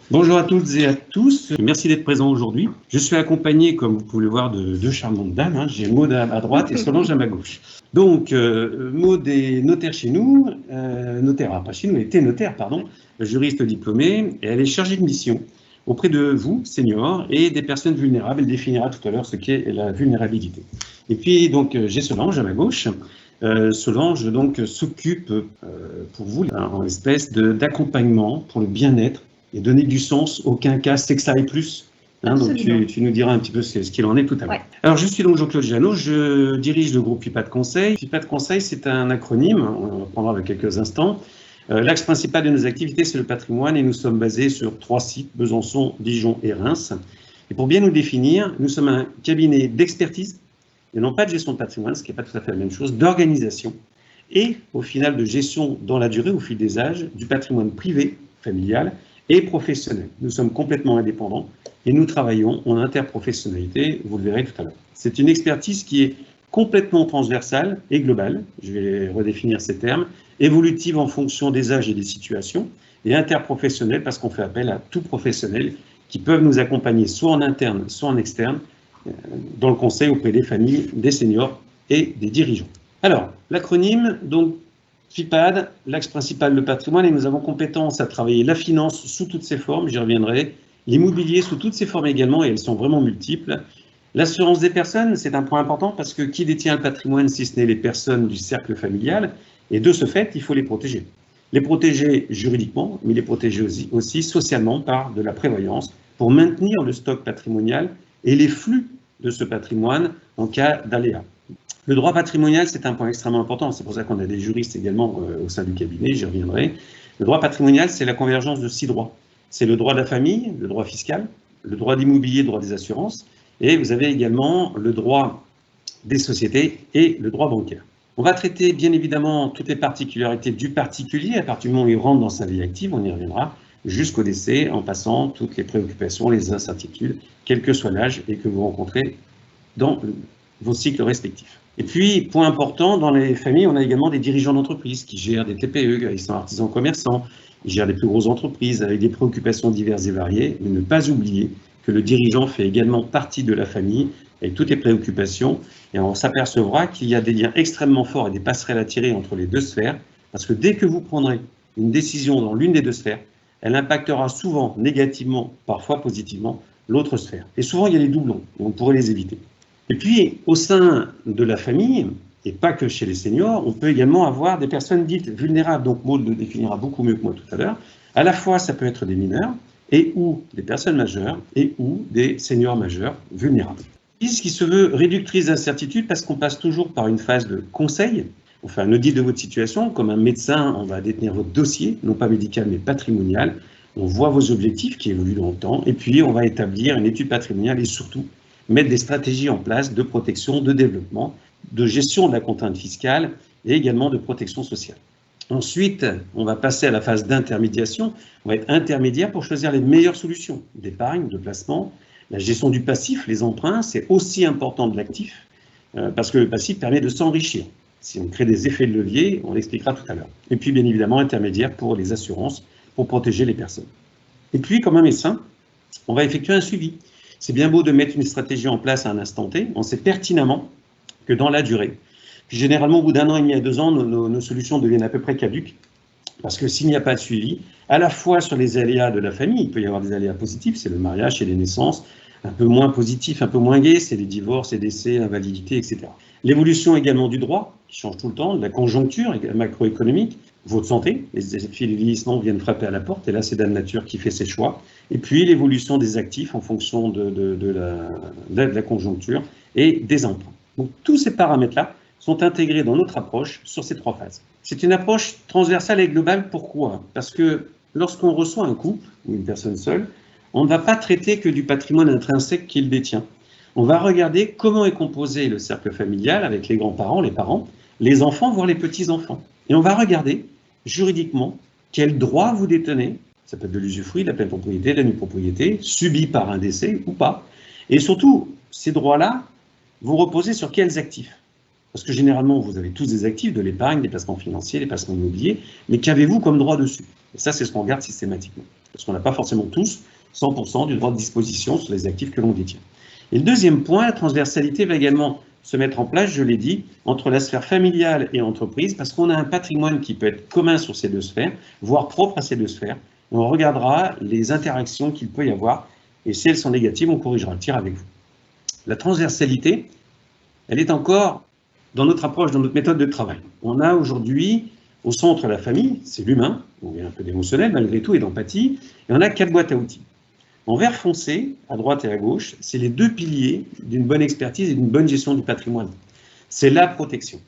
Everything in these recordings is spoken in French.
Bonjour à toutes et à tous, merci d'être présents aujourd'hui. Je suis accompagné, comme vous pouvez le voir, de deux charmantes dames. J'ai Maud à ma droite et Solange à ma gauche. Donc, Maud est notaire chez nous, pas chez nous, elle était notaire, pardon, juriste diplômée, et elle est chargée de mission auprès de vous, seniors, et des personnes vulnérables. Elle définira tout à l'heure ce qu'est la vulnérabilité. Et puis, donc, j'ai Solange à ma gauche. Solange donc s'occupe pour vous en espèce d'accompagnement pour le bien-être et donner du sens, aucun cas, c'est que ça aille plus. Donc tu nous diras un petit peu ce qu'il en est tout à l'heure. Ouais. Alors je suis donc Jean-Claude Jeannot, je dirige le groupe FIPAD Conseil. FIPAD Conseil, c'est un acronyme, on en prendra dans quelques instants. L'axe principal de nos activités, c'est le patrimoine et nous sommes basés sur 3 sites, Besançon, Dijon et Reims. Et pour bien nous définir, nous sommes un cabinet d'expertise, et non pas de gestion de patrimoine, ce qui n'est pas tout à fait la même chose, d'organisation et au final de gestion dans la durée, au fil des âges, du patrimoine privé, familial, et professionnel. Nous sommes complètement indépendants et nous travaillons en interprofessionnalité, vous le verrez tout à l'heure. C'est une expertise qui est complètement transversale et globale, je vais redéfinir ces termes, évolutive en fonction des âges et des situations, et interprofessionnelle parce qu'on fait appel à tout professionnel qui peuvent nous accompagner soit en interne, soit en externe, dans le conseil auprès des familles, des seniors et des dirigeants. Alors, l'acronyme, donc, FIPAD, l'axe principal, le patrimoine, et nous avons compétence à travailler la finance sous toutes ses formes, j'y reviendrai, l'immobilier sous toutes ses formes également, et elles sont vraiment multiples. L'assurance des personnes, c'est un point important parce que qui détient le patrimoine si ce n'est les personnes du cercle familial, et de ce fait, il faut les protéger. Les protéger juridiquement, mais les protéger aussi socialement par de la prévoyance pour maintenir le stock patrimonial et les flux de ce patrimoine en cas d'aléa. Le droit patrimonial, c'est un point extrêmement important. C'est pour ça qu'on a des juristes également au sein du cabinet, j'y reviendrai. Le droit patrimonial, c'est la convergence de 6 droits. C'est le droit de la famille, le droit fiscal, le droit d'immobilier, le droit des assurances, et vous avez également le droit des sociétés et le droit bancaire. On va traiter bien évidemment toutes les particularités du particulier à partir du moment où il rentre dans sa vie active, on y reviendra, jusqu'au décès, en passant toutes les préoccupations, les incertitudes, quel que soit l'âge et que vous rencontrez dans vos cycles respectifs. Et puis, point important, dans les familles, on a également des dirigeants d'entreprise qui gèrent des TPE, ils sont artisans commerçants, ils gèrent des plus grosses entreprises avec des préoccupations diverses et variées, mais ne pas oublier que le dirigeant fait également partie de la famille avec toutes les préoccupations, et on s'apercevra qu'il y a des liens extrêmement forts et des passerelles à tirer entre les deux sphères, parce que dès que vous prendrez une décision dans l'une des deux sphères, elle impactera souvent négativement, parfois positivement, l'autre sphère. Et souvent, il y a des doublons, et on pourrait les éviter. Et puis, au sein de la famille, et pas que chez les seniors, on peut également avoir des personnes dites vulnérables. Donc, Maud le définira beaucoup mieux que moi tout à l'heure. À la fois, ça peut être des mineurs, et ou des personnes majeures, et ou des seniors majeurs vulnérables. Ce qui se veut réductrice d'incertitude parce qu'on passe toujours par une phase de conseil. On fait un audit de votre situation. Comme un médecin, on va détenir votre dossier, non pas médical, mais patrimonial. On voit vos objectifs qui évoluent dans le temps, et puis on va établir une étude patrimoniale et surtout mettre des stratégies en place de protection, de développement, de gestion de la contrainte fiscale et également de protection sociale. Ensuite, on va passer à la phase d'intermédiation. On va être intermédiaire pour choisir les meilleures solutions d'épargne, de placement. La gestion du passif, les emprunts, c'est aussi important de l'actif parce que le passif permet de s'enrichir. Si on crée des effets de levier, on l'expliquera tout à l'heure. Et puis, bien évidemment, intermédiaire pour les assurances, pour protéger les personnes. Et puis, comme un médecin, on va effectuer un suivi. C'est bien beau de mettre une stratégie en place à un instant T, on sait pertinemment que dans la durée, puis généralement au bout d'1 an et demi à 2 ans, nos solutions deviennent à peu près caduques, parce que s'il n'y a pas de suivi, à la fois sur les aléas de la famille, il peut y avoir des aléas positifs, c'est le mariage et les naissances, un peu moins positifs, un peu moins gais, c'est les divorces, les décès, invalidités, etc. L'évolution également du droit, qui change tout le temps, de la conjoncture macroéconomique, votre santé, les effets du vieillissement viennent frapper à la porte, et là c'est Dame Nature qui fait ses choix, et puis l'évolution des actifs en fonction de la conjoncture et des emprunts. Donc tous ces paramètres-là sont intégrés dans notre approche sur ces 3 phases. C'est une approche transversale et globale, pourquoi? Parce que lorsqu'on reçoit un couple ou une personne seule, on ne va pas traiter que du patrimoine intrinsèque qu'il détient. On va regarder comment est composé le cercle familial avec les grands-parents, les parents, les enfants, voire les petits-enfants. Et on va regarder juridiquement quels droits vous détenez, ça peut être de l'usufruit, de la pleine propriété, de la nue-propriété, subi par un décès ou pas. Et surtout, ces droits-là, vous reposez sur quels actifs? Parce que généralement, vous avez tous des actifs, de l'épargne, des placements financiers, des placements immobiliers, mais qu'avez-vous comme droit dessus? Et ça, c'est ce qu'on regarde systématiquement. parce qu'on n'a pas forcément tous 100% du droit de disposition sur les actifs que l'on détient. Et le deuxième point, la transversalité va également se mettre en place, je l'ai dit, entre la sphère familiale et entreprise, parce qu'on a un patrimoine qui peut être commun sur ces deux sphères, voire propre à ces deux sphères. Et on regardera les interactions qu'il peut y avoir, et si elles sont négatives, on corrigera le tir avec vous. La transversalité, elle est encore dans notre approche, dans notre méthode de travail. On a aujourd'hui au centre la famille, c'est l'humain, on est un peu d'émotionnel malgré tout et d'empathie, et on a 4 boîtes à outils. En vert foncé, à droite et à gauche, c'est les 2 piliers d'une bonne expertise et d'une bonne gestion du patrimoine. C'est la protection.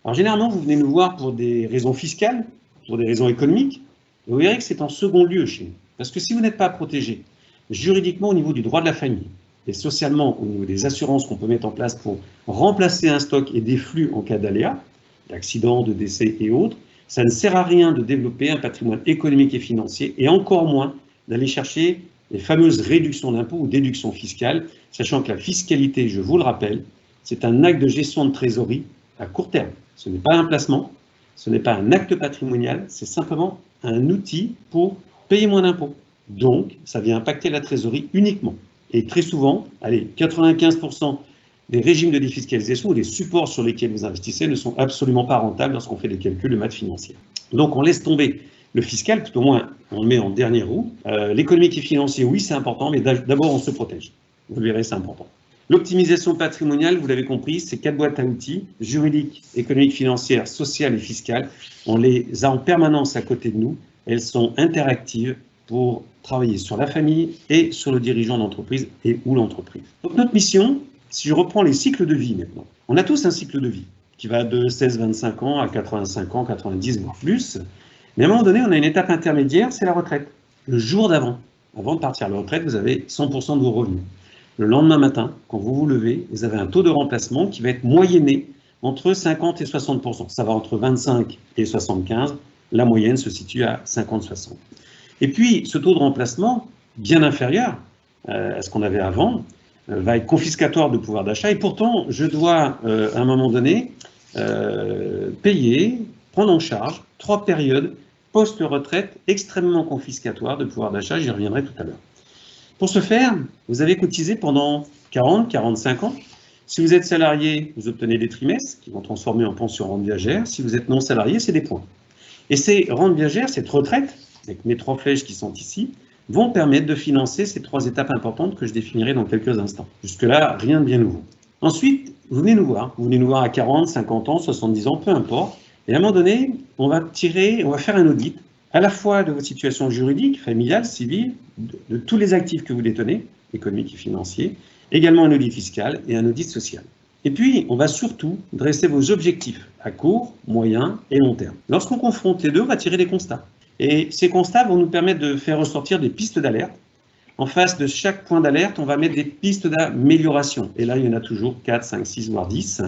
Alors généralement, vous venez nous voir pour des raisons fiscales, pour des raisons économiques, et vous verrez que c'est en second lieu chez nous. Parce que si vous n'êtes pas protégé juridiquement au niveau du droit de la famille, et socialement au niveau des assurances qu'on peut mettre en place pour remplacer un stock et des flux en cas d'aléa, d'accident, de décès et autres, ça ne sert à rien de développer un patrimoine économique et financier, et encore moins d'aller chercher les fameuses réductions d'impôts ou déductions fiscales, sachant que la fiscalité, je vous le rappelle, c'est un acte de gestion de trésorerie à court terme. Ce n'est pas un placement, ce n'est pas un acte patrimonial, c'est simplement un outil pour payer moins d'impôts. Donc, ça vient impacter la trésorerie uniquement. Et très souvent, allez, 95% des régimes de défiscalisation ou des supports sur lesquels vous investissez ne sont absolument pas rentables lorsqu'on fait des calculs de maths financières. Donc, on laisse tomber le fiscal, tout au moins, on le met en dernier roue. L'économique et financier, oui, c'est important, mais d'abord, on se protège. Vous le verrez, c'est important. L'optimisation patrimoniale, vous l'avez compris, c'est 4 boîtes à outils, juridiques, économiques, financières, sociales et fiscales. On les a en permanence à côté de nous. Elles sont interactives pour travailler sur la famille et sur le dirigeant d'entreprise et ou l'entreprise. Donc notre mission, si je reprends les cycles de vie maintenant, on a tous un cycle de vie qui va de 16-25 ans à 85 ans, 90 voire plus. Mais à un moment donné, on a une étape intermédiaire, c'est la retraite. Le jour d'avant, avant de partir à la retraite, vous avez 100% de vos revenus. Le lendemain matin, quand vous vous levez, vous avez un taux de remplacement qui va être moyenné entre 50 et 60%. Ça va entre 25 et 75. La moyenne se situe à 50-60. Et puis, ce taux de remplacement, bien inférieur à ce qu'on avait avant, va être confiscatoire de pouvoir d'achat. Et pourtant, je dois, à un moment donné, payer, prendre en charge 3 périodes post-retraite extrêmement confiscatoires de pouvoir d'achat. J'y reviendrai tout à l'heure. Pour ce faire, vous avez cotisé pendant 40-45 ans. Si vous êtes salarié, vous obtenez des trimestres qui vont transformer en pension rente viagère. Si vous êtes non salarié, c'est des points. Et ces rentes viagères, cette retraite, avec mes 3 flèches qui sont ici, vont permettre de financer ces 3 étapes importantes que je définirai dans quelques instants. Jusque-là, rien de bien nouveau. Ensuite, vous venez nous voir à 40, 50 ans, 70 ans, peu importe. Et à un moment donné, on va faire un audit, à la fois de votre situation juridique, familiale, civile, de tous les actifs que vous détenez, économiques et financiers, également un audit fiscal et un audit social. Et puis, on va surtout dresser vos objectifs à court, moyen et long terme. Lorsqu'on confronte les deux, on va tirer des constats. Et ces constats vont nous permettre de faire ressortir des pistes d'alerte. En face de chaque point d'alerte, on va mettre des pistes d'amélioration. Et là, il y en a toujours 4, 5, 6, voire 10.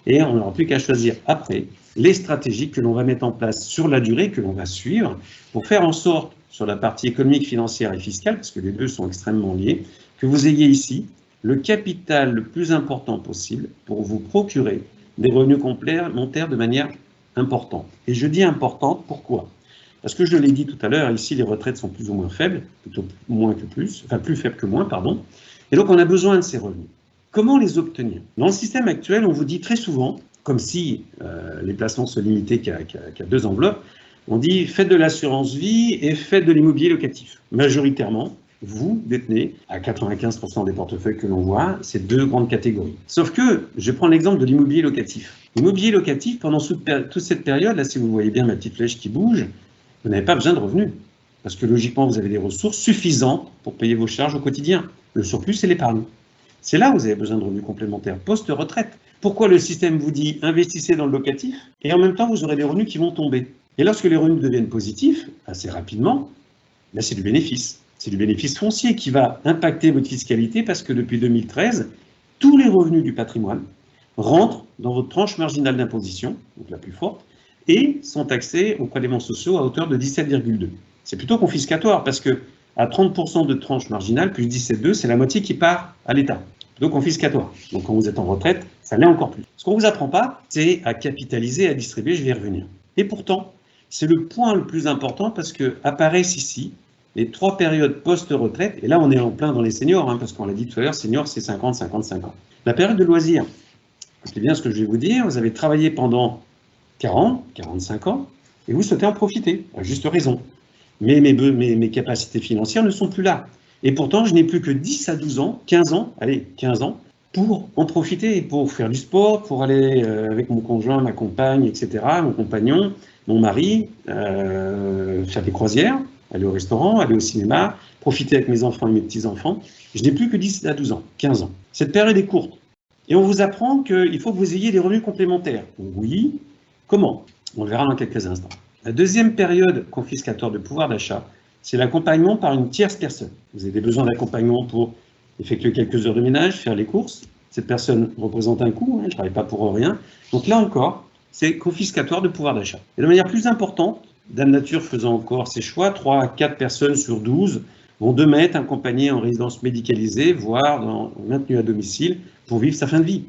Et on n'aura plus qu'à choisir après les stratégies que l'on va mettre en place sur la durée, que l'on va suivre, pour faire en sorte, sur la partie économique, financière et fiscale, parce que les deux sont extrêmement liés, que vous ayez ici le capital le plus important possible pour vous procurer des revenus complémentaires de manière importante. Et je dis importante, pourquoi ? Parce que je l'ai dit tout à l'heure, ici les retraites sont plus ou moins faibles, plutôt moins que plus, enfin plus faibles que moins, pardon. Et donc on a besoin de ces revenus. Comment les obtenir? Dans le système actuel, on vous dit très souvent, comme si les placements se limitaient qu'à 2 enveloppes, on dit faites de l'assurance vie et faites de l'immobilier locatif. Majoritairement, vous détenez à 95% des portefeuilles que l'on voit ces 2 grandes catégories. Sauf que, je prends l'exemple de l'immobilier locatif. L'immobilier locatif, pendant toute cette période, là si vous voyez bien ma petite flèche qui bouge, vous n'avez pas besoin de revenus. Parce que logiquement, vous avez des ressources suffisantes pour payer vos charges au quotidien. Le surplus, c'est l'épargne. C'est là où vous avez besoin de revenus complémentaires, post-retraite. Pourquoi le système vous dit investissez dans le locatif et en même temps, vous aurez des revenus qui vont tomber. Et lorsque les revenus deviennent positifs, assez rapidement, là, c'est du bénéfice. C'est du bénéfice foncier qui va impacter votre fiscalité parce que depuis 2013, tous les revenus du patrimoine rentrent dans votre tranche marginale d'imposition, donc la plus forte, et sont taxés aux prélèvements sociaux à hauteur de 17,2. C'est plutôt confiscatoire parce que à 30% de tranche marginale, plus 17,2, c'est la moitié qui part à l'État. Donc confiscatoire. Donc quand vous êtes en retraite, ça l'est encore plus. Ce qu'on ne vous apprend pas, c'est à capitaliser, à distribuer, je vais y revenir. Et pourtant, c'est le point le plus important parce que apparaissent ici les 3 périodes post-retraite, et là on est en plein dans les seniors, parce qu'on l'a dit tout à l'heure, seniors c'est 50, 55 ans. La période de loisirs, c'est bien ce que je vais vous dire, vous avez travaillé pendant 40, 45 ans, et vous souhaitez en profiter, à juste raison. Mais mes capacités financières ne sont plus là. Et pourtant, je n'ai plus que 10 à 12 ans, 15 ans, allez, 15 ans, pour en profiter, pour faire du sport, pour aller avec mon conjoint, ma compagne, etc., mon compagnon, mon mari, faire des croisières, aller au restaurant, aller au cinéma, profiter avec mes enfants et mes petits-enfants. Je n'ai plus que 10 à 12 ans, 15 ans. Cette période est courte. Et on vous apprend qu'il faut que vous ayez des revenus complémentaires. Oui, comment? On le verra dans quelques instants. La deuxième période confiscatoire de pouvoir d'achat, c'est l'accompagnement par une tierce personne. Vous avez des besoins d'accompagnement pour effectuer quelques heures de ménage, faire les courses. Cette personne représente un coût, elle ne travaille pas pour rien. Donc là encore, c'est confiscatoire de pouvoir d'achat. Et de manière plus importante, Dame Nature faisant encore ses choix, 3 à 4 personnes sur 12 vont demain être accompagnées en résidence médicalisée, voire maintenues à domicile pour vivre sa fin de vie.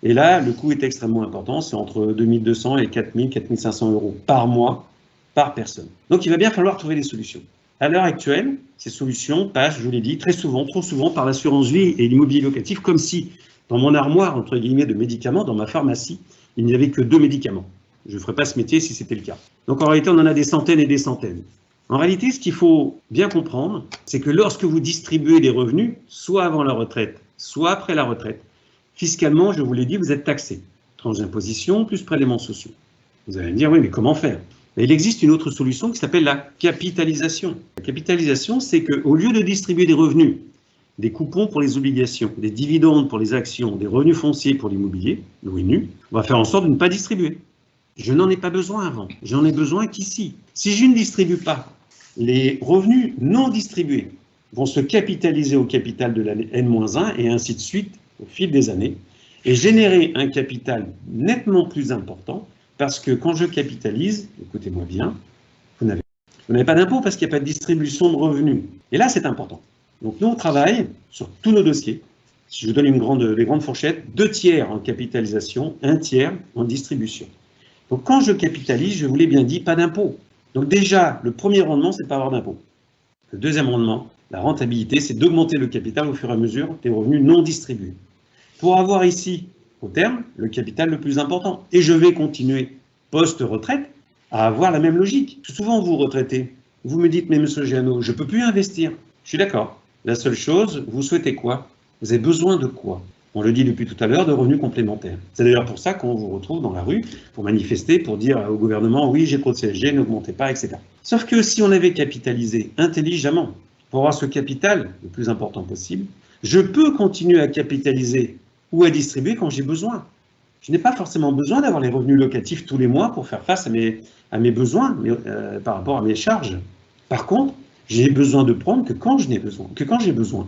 Et là, le coût est extrêmement important, c'est entre 2200 et 4000, 4500 euros par mois, par personne. Donc il va bien falloir trouver des solutions. À l'heure actuelle, ces solutions passent, je vous l'ai dit, très souvent, trop souvent, par l'assurance vie et l'immobilier locatif, comme si, dans mon armoire, entre guillemets, de médicaments, dans ma pharmacie, il n'y avait que 2 médicaments. Je ne ferais pas ce métier si c'était le cas. Donc en réalité, on en a des centaines et des centaines. En réalité, ce qu'il faut bien comprendre, c'est que lorsque vous distribuez des revenus, soit avant la retraite, soit après la retraite, fiscalement, je vous l'ai dit, vous êtes taxé. Tranche d'imposition plus prélèvements sociaux. Vous allez me dire, oui, mais comment faire? Il existe une autre solution qui s'appelle la capitalisation. La capitalisation, c'est qu'au lieu de distribuer des revenus, des coupons pour les obligations, des dividendes pour les actions, des revenus fonciers pour l'immobilier, l'ONU, on va faire en sorte de ne pas distribuer. Je n'en ai pas besoin avant, j'en ai besoin qu'ici. Si je ne distribue pas, les revenus non distribués vont se capitaliser au capital de l'année N-1 et ainsi de suite au fil des années et générer un capital nettement plus important. Parce que quand je capitalise, écoutez-moi bien, vous n'avez pas d'impôt parce qu'il n'y a pas de distribution de revenus. Et là, c'est important. Donc nous, on travaille sur tous nos dossiers. Si je vous donne les grandes fourchettes, 2 tiers en capitalisation, 1 tiers en distribution. Donc quand je capitalise, je vous l'ai bien dit, pas d'impôt. Donc déjà, le premier rendement, c'est de pas avoir d'impôt. Le deuxième rendement, la rentabilité, c'est d'augmenter le capital au fur et à mesure des revenus non distribués. Pour avoir ici, au terme, le capital le plus important. Et je vais continuer, post-retraite, à avoir la même logique. Souvent, vous retraitez, vous me dites, mais monsieur Giano, je ne peux plus investir. Je suis d'accord. La seule chose, vous souhaitez quoi? Vous avez besoin de quoi? On le dit depuis tout à l'heure, de revenus complémentaires. C'est d'ailleurs pour ça qu'on vous retrouve dans la rue, pour manifester, pour dire au gouvernement, oui, j'ai trop de CSG, n'augmentez pas, etc. Sauf que si on avait capitalisé intelligemment, pour avoir ce capital le plus important possible, je peux continuer à capitaliser ou à distribuer quand j'ai besoin. Je n'ai pas forcément besoin d'avoir les revenus locatifs tous les mois pour faire face à mes besoins par rapport à mes charges. Par contre, j'ai besoin de prendre que quand j'ai besoin.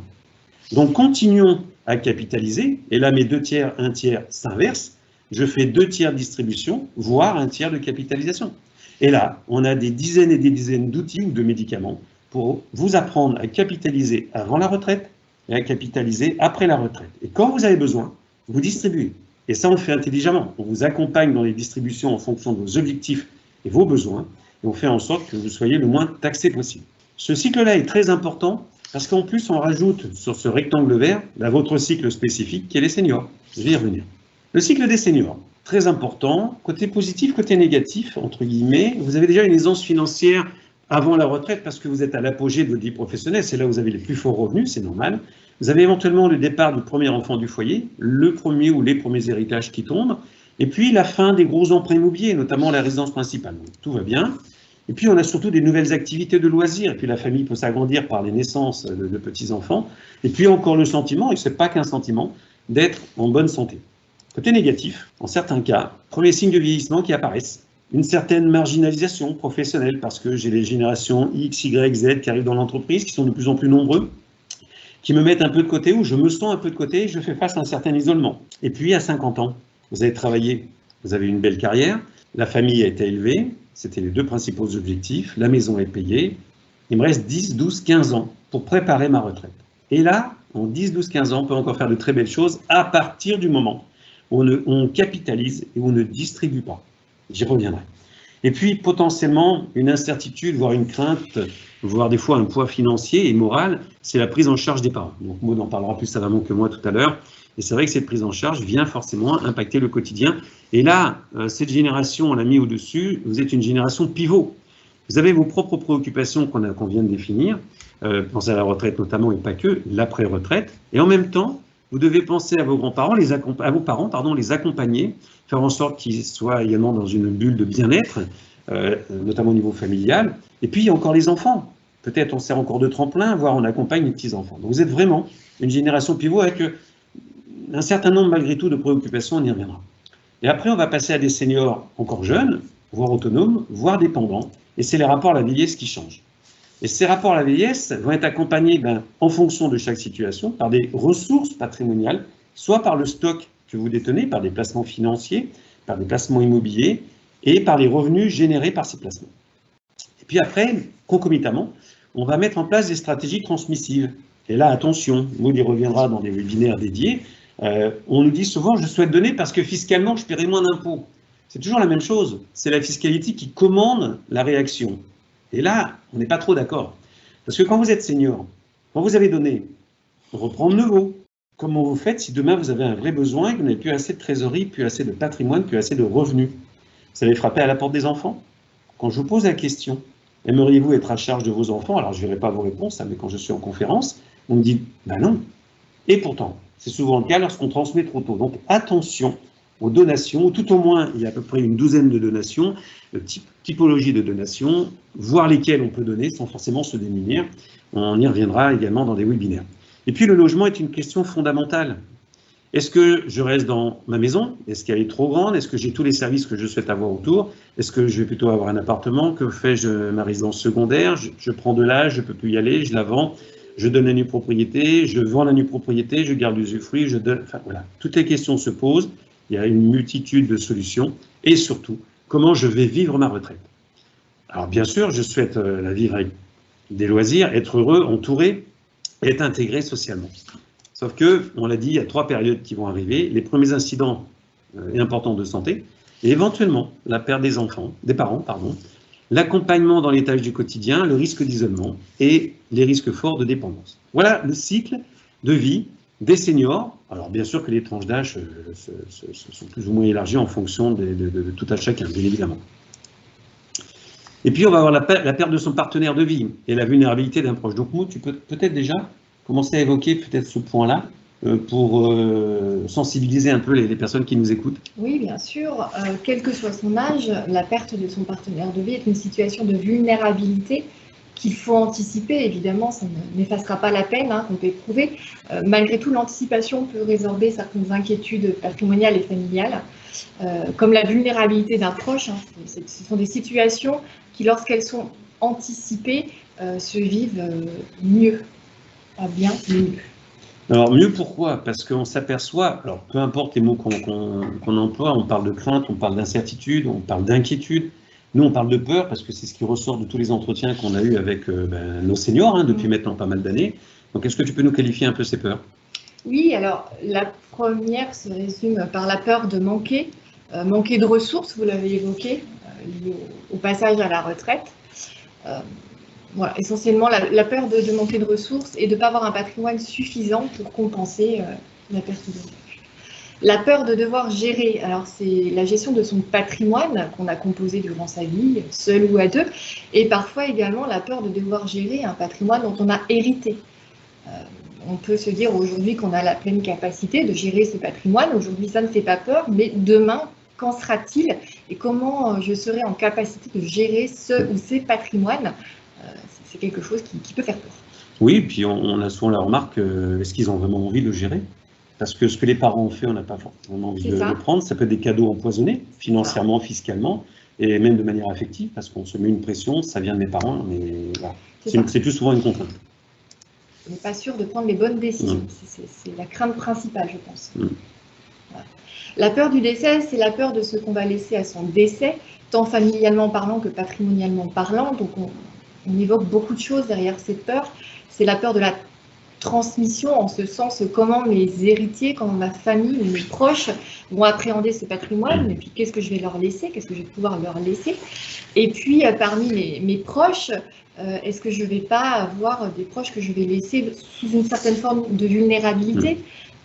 Donc continuons à capitaliser, et là mes 2 tiers, 1 tiers s'inversent, je fais 2 tiers distribution, voire 1 tiers de capitalisation. Et là, on a des dizaines et des dizaines d'outils ou de médicaments pour vous apprendre à capitaliser avant la retraite, et à capitaliser après la retraite. Et quand vous avez besoin, vous distribuez. Et ça, on le fait intelligemment. On vous accompagne dans les distributions en fonction de vos objectifs et vos besoins, et on fait en sorte que vous soyez le moins taxé possible. Ce cycle-là est très important, parce qu'en plus, on rajoute sur ce rectangle vert votre cycle spécifique, qui est les seniors. Je vais y revenir. Le cycle des seniors, très important, côté positif, côté négatif, entre guillemets, vous avez déjà une aisance financière avant la retraite, parce que vous êtes à l'apogée de votre vie professionnelle, c'est là où vous avez les plus forts revenus, c'est normal. Vous avez éventuellement le départ du premier enfant du foyer, le premier ou les premiers héritages qui tombent, et puis la fin des gros emprunts immobiliers, notamment la résidence principale. Donc, tout va bien. Et puis on a surtout des nouvelles activités de loisirs, et puis la famille peut s'agrandir par les naissances de petits-enfants, et puis encore le sentiment, et ce n'est pas qu'un sentiment, d'être en bonne santé. Côté négatif, en certains cas, premiers signes de vieillissement qui apparaissent, une certaine marginalisation professionnelle parce que j'ai les générations X, Y, Z qui arrivent dans l'entreprise, qui sont de plus en plus nombreux, qui me mettent un peu de côté ou je me sens un peu de côté et je fais face à un certain isolement. Et puis à 50 ans, vous avez travaillé, vous avez une belle carrière, la famille a été élevée, c'était les 2 principaux objectifs, la maison est payée, il me reste 10, 12, 15 ans pour préparer ma retraite. Et là, en 10, 12, 15 ans, on peut encore faire de très belles choses à partir du moment où on capitalise et où on ne distribue pas. J'y reviendrai. Et puis, potentiellement, une incertitude, voire une crainte, voire des fois un poids financier et moral, c'est la prise en charge des parents. Donc, Maud en parlera plus savamment que moi tout à l'heure. Et c'est vrai que cette prise en charge vient forcément impacter le quotidien. Et là, cette génération, on l'a mis au-dessus, vous êtes une génération pivot. Vous avez vos propres préoccupations qu'on vient de définir, pensez à la retraite notamment, et pas que, l'après-retraite. Et en même temps, vous devez penser à vos grands-parents, à vos parents, pardon, les accompagner, faire en sorte qu'ils soient également dans une bulle de bien-être, notamment au niveau familial. Et puis, il y a encore les enfants. Peut-être on sert encore de tremplin, voire on accompagne les petits-enfants. Donc vous êtes vraiment une génération pivot avec un certain nombre, malgré tout, de préoccupations, on y reviendra. Et après, on va passer à des seniors encore jeunes, voire autonomes, voire dépendants. Et c'est les rapports à la vieillesse qui changent. Et ces rapports à la vieillesse vont être accompagnés, en fonction de chaque situation, par des ressources patrimoniales, soit par le stock que vous détenez, par des placements financiers, par des placements immobiliers, et par les revenus générés par ces placements. Et puis après, concomitamment, on va mettre en place des stratégies transmissives. Et là, attention, Maud y reviendra dans des webinaires dédiés, on nous dit souvent, je souhaite donner parce que fiscalement, je paierai moins d'impôts. C'est toujours la même chose. C'est la fiscalité qui commande la réaction. Et là, on n'est pas trop d'accord. Parce que quand vous êtes senior, quand vous avez donné, reprendre nouveau. Comment vous faites si demain vous avez un vrai besoin et que vous n'avez plus assez de trésorerie, plus assez de patrimoine, plus assez de revenus? Vous allez frapper à la porte des enfants? Quand je vous pose la question, aimeriez-vous être à charge de vos enfants? Alors je ne verrai pas vos réponses, mais quand je suis en conférence, on me dit, ben non. Et pourtant, c'est souvent le cas lorsqu'on transmet trop tôt. Donc attention aux donations, ou tout au moins, il y a à peu près une douzaine de donations, typologie de donations, voir lesquelles on peut donner sans forcément se démunir. On y reviendra également dans des webinaires. Et puis le logement est une question fondamentale. Est-ce que je reste dans ma maison? Est-ce qu'elle est trop grande? Est-ce que j'ai tous les services que je souhaite avoir autour? Est-ce que je vais plutôt avoir un appartement? Que fais-je de ma résidence secondaire? Je prends de l'âge, je ne peux plus y aller, je la vends, je donne la nue propriété, je vends la nue propriété, je garde l'usufruit, je donne... Enfin voilà, toutes les questions se posent. Il y a une multitude de solutions. Et surtout, comment je vais vivre ma retraite? Alors bien sûr, je souhaite la vivre avec des loisirs, être heureux, entouré, être intégré socialement. Sauf que, on l'a dit, il y a 3 périodes qui vont arriver. Les premiers incidents importants de santé, et éventuellement la perte des parents, l'accompagnement dans les tâches du quotidien, le risque d'isolement et les risques forts de dépendance. Voilà le cycle de vie des seniors. Alors bien sûr que les tranches d'âge sont plus ou moins élargies en fonction de tout à chacun, bien évidemment. Et puis on va avoir la perte de son partenaire de vie et la vulnérabilité d'un proche. Donc Maud, tu peux peut-être déjà commencer à évoquer peut-être ce point-là pour sensibiliser un peu les personnes qui nous écoutent. Oui, bien sûr. Quel que soit son âge, la perte de son partenaire de vie est une situation de vulnérabilité qu'il faut anticiper. Évidemment, ça n'effacera pas la peine qu'on peut éprouver. Malgré tout, l'anticipation peut résorber certaines inquiétudes patrimoniales et familiales, comme la vulnérabilité d'un proche. Ce sont des situations qui, lorsqu'elles sont anticipées, se vivent mieux. Pas bien, mais mieux. Alors mieux pourquoi? Parce qu'on s'aperçoit, alors peu importe les mots qu'on emploie, on parle de crainte, on parle d'incertitude, on parle d'inquiétude. Nous, on parle de peur parce que c'est ce qui ressort de tous les entretiens qu'on a eus avec nos seniors depuis maintenant pas mal d'années. Donc, est-ce que tu peux nous qualifier un peu ces peurs? Oui, alors la première se résume par la peur de manquer de ressources, vous l'avez évoqué, lié au passage à la retraite. Voilà, essentiellement la peur de manquer de ressources et de ne pas avoir un patrimoine suffisant pour compenser la perte de revenus. La peur de devoir gérer, alors c'est la gestion de son patrimoine qu'on a composé durant sa vie, seul ou à deux, et parfois également la peur de devoir gérer un patrimoine dont on a hérité. On peut se dire aujourd'hui qu'on a la pleine capacité de gérer ce patrimoine, aujourd'hui ça ne fait pas peur, mais demain, qu'en sera-t-il et comment je serai en capacité de gérer ce ou ces patrimoines? C'est quelque chose qui peut faire peur. Oui, puis on a souvent la remarque, est-ce qu'ils ont vraiment envie de le gérer? Parce que ce que les parents ont fait, on n'a pas forcément envie de le prendre. Ça peut être des cadeaux empoisonnés, financièrement, fiscalement, et même de manière affective, parce qu'on se met une pression, ça vient de mes parents, mais voilà. C'est plus souvent une contrainte. On n'est pas sûr de prendre les bonnes décisions. C'est la crainte principale, je pense. Voilà. La peur du décès, c'est la peur de ce qu'on va laisser à son décès, tant familialement parlant que patrimonialement parlant. Donc on évoque beaucoup de choses derrière cette peur. C'est la peur de la transmission, en ce sens comment mes héritiers, comment ma famille, mes proches vont appréhender ce patrimoine, et puis qu'est-ce que je vais leur laisser, qu'est-ce que je vais pouvoir leur laisser. Et puis parmi mes proches, est-ce que je ne vais pas avoir des proches que je vais laisser sous une certaine forme de vulnérabilité?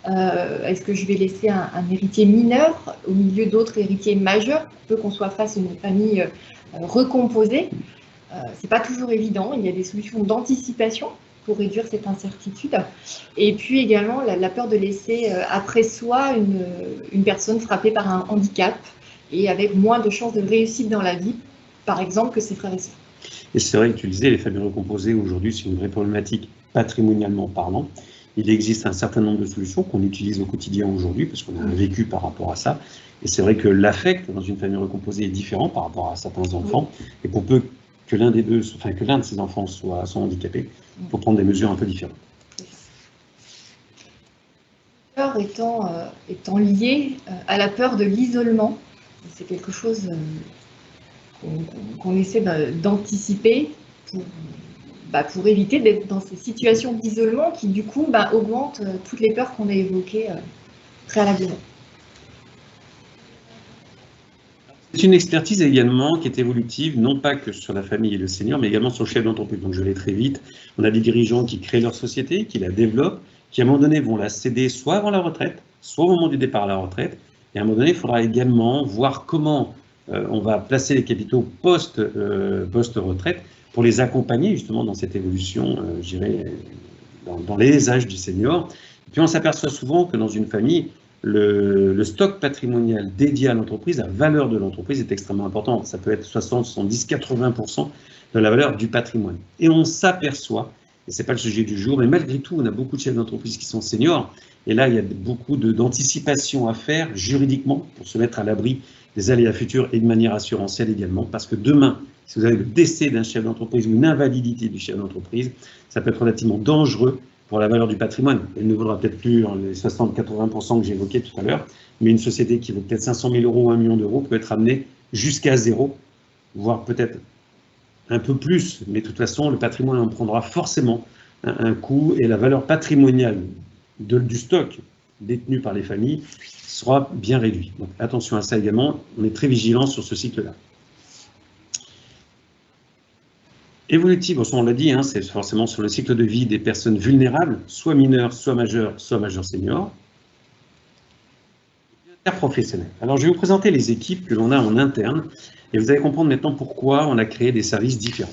Est-ce que je vais laisser un héritier mineur au milieu d'autres héritiers majeurs? Peu qu'on soit face à une famille recomposée. Ce n'est pas toujours évident, il y a des solutions d'anticipation pour réduire cette incertitude. Et puis également la peur de laisser après soi une personne frappée par un handicap et avec moins de chances de réussite dans la vie, par exemple, que ses frères et sœurs. Et c'est vrai que tu disais, les familles recomposées aujourd'hui, c'est une vraie problématique patrimonialement parlant. Il existe un certain nombre de solutions qu'on utilise au quotidien aujourd'hui, parce qu'on a un vécu par rapport à ça. Et c'est vrai que l'affect dans une famille recomposée est différent par rapport à certains enfants. Et pour peu que l'un de ces enfants soit handicapé, il faut prendre des mesures un peu différentes. La peur étant liée à la peur de l'isolement, c'est quelque chose qu'on essaie d'anticiper pour éviter d'être dans ces situations d'isolement qui, du coup, augmentent toutes les peurs qu'on a évoquées préalablement. C'est une expertise également qui est évolutive, non pas que sur la famille et le senior, mais également sur le chef d'entreprise. Donc je vais très vite. On a des dirigeants qui créent leur société, qui la développent, qui à un moment donné vont la céder soit avant la retraite, soit au moment du départ à la retraite. Et à un moment donné, il faudra également voir comment on va placer les capitaux post-retraite pour les accompagner justement dans cette évolution, je dirais, dans les âges du senior. Et puis on s'aperçoit souvent que dans une famille, le stock patrimonial dédié à l'entreprise, la valeur de l'entreprise est extrêmement importante. Ça peut être 60, 70, 80% de la valeur du patrimoine. Et on s'aperçoit, et ce n'est pas le sujet du jour, mais malgré tout, on a beaucoup de chefs d'entreprise qui sont seniors. Et là, il y a beaucoup d'anticipation à faire juridiquement pour se mettre à l'abri des aléas futurs et de manière assurantielle également. Parce que demain, si vous avez le décès d'un chef d'entreprise ou une invalidité du chef d'entreprise, ça peut être relativement dangereux pour la valeur du patrimoine. Elle ne vaudra peut-être plus les 60-80% que j'évoquais tout à l'heure, mais une société qui vaut peut-être 500 000 euros ou 1 million d'euros peut être amenée jusqu'à zéro, voire peut-être un peu plus. Mais de toute façon, le patrimoine en prendra forcément un coup et la valeur patrimoniale du stock détenu par les familles sera bien réduite. Donc attention à ça également, on est très vigilant sur ce cycle-là. Évolutive, on l'a dit, c'est forcément sur le cycle de vie des personnes vulnérables, soit mineures, soit majeures seniors. Interprofessionnel. Alors, je vais vous présenter les équipes que l'on a en interne et vous allez comprendre maintenant pourquoi on a créé des services différents.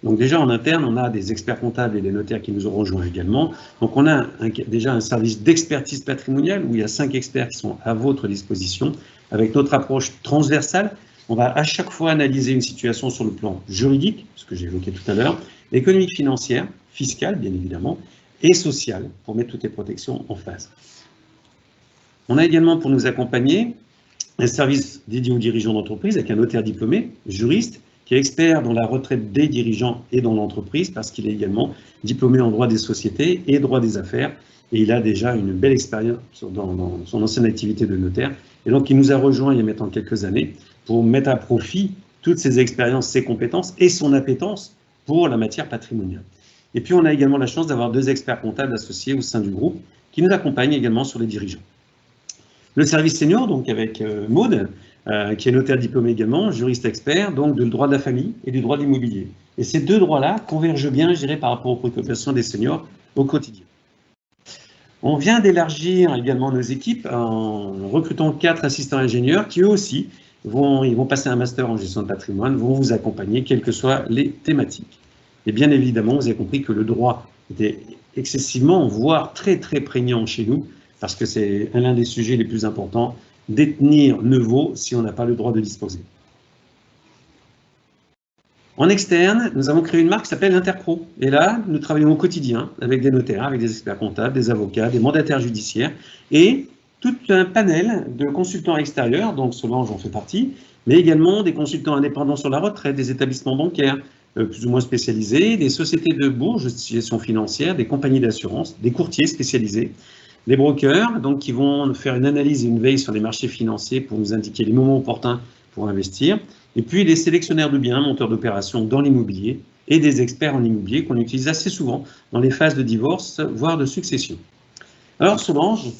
Donc déjà, en interne, on a des experts comptables et des notaires qui nous ont rejoints également. Donc, on a déjà un service d'expertise patrimoniale où il y a 5 experts qui sont à votre disposition avec notre approche transversale. On va à chaque fois analyser une situation sur le plan juridique, ce que j'ai évoqué tout à l'heure, économique, financière, fiscale, bien évidemment, et sociale, pour mettre toutes les protections en phase. On a également, pour nous accompagner, un service dédié aux dirigeants d'entreprise avec un notaire diplômé, juriste, qui est expert dans la retraite des dirigeants et dans l'entreprise, parce qu'il est également diplômé en droit des sociétés et droit des affaires, et il a déjà une belle expérience dans son ancienne activité de notaire, et donc il nous a rejoint il y a maintenant quelques années, pour mettre à profit toutes ses expériences, ses compétences et son appétence pour la matière patrimoniale. Et puis, on a également la chance d'avoir 2 experts comptables associés au sein du groupe qui nous accompagnent également sur les dirigeants. Le service senior, donc avec Maud, qui est notaire diplômé également, juriste expert, donc du droit de la famille et du droit de l'immobilier. Et ces 2 droits-là convergent bien, je dirais, par rapport aux préoccupations des seniors au quotidien. On vient d'élargir également nos équipes en recrutant 4 assistants ingénieurs qui, eux aussi, ils vont passer un master en gestion de patrimoine, vont vous accompagner, quelles que soient les thématiques. Et bien évidemment, vous avez compris que le droit était excessivement, voire très très prégnant chez nous, parce que c'est l'un des sujets les plus importants. Détenir ne vaut si on n'a pas le droit de disposer. En externe, nous avons créé une marque qui s'appelle Interpro. Et là, nous travaillons au quotidien avec des notaires, avec des experts comptables, des avocats, des mandataires judiciaires et tout un panel de consultants extérieurs, donc Solange en fait partie, mais également des consultants indépendants sur la retraite, des établissements bancaires plus ou moins spécialisés, des sociétés de bourse, de gestion financière, des compagnies d'assurance, des courtiers spécialisés, des brokers, donc qui vont faire une analyse et une veille sur les marchés financiers pour nous indiquer les moments opportuns pour investir, Et puis les sélectionnaires de biens, monteurs d'opérations dans l'immobilier et des experts en immobilier qu'on utilise assez souvent dans les phases de divorce, voire de succession. Alors Solange,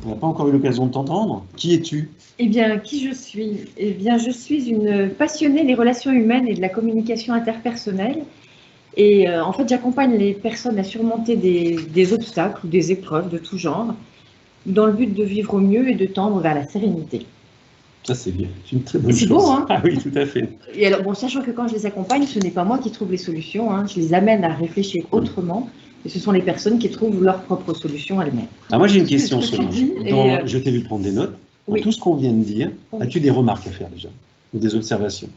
on n'a pas encore eu l'occasion de t'entendre. Qui es-tu? Eh bien, qui je suis? Eh bien, je suis une passionnée des relations humaines et de la communication interpersonnelle. Et en fait, j'accompagne les personnes à surmonter des obstacles ou des épreuves de tout genre, dans le but de vivre au mieux et de tendre vers la sérénité. Ça, c'est bien. C'est une très bonne chose. C'est beau, hein? Ah oui, tout à fait. Et alors, bon, sachant que quand je les accompagne, ce n'est pas moi qui trouve les solutions, hein, je les amène à réfléchir autrement, et ce sont les personnes qui trouvent leurs propres solutions elles-mêmes. Alors moi, j'ai une question, Solange. Et Je t'ai vu prendre des notes. Dans oui. tout ce qu'on vient de dire, Oui. as-tu des remarques à faire déjà? Ou des observations?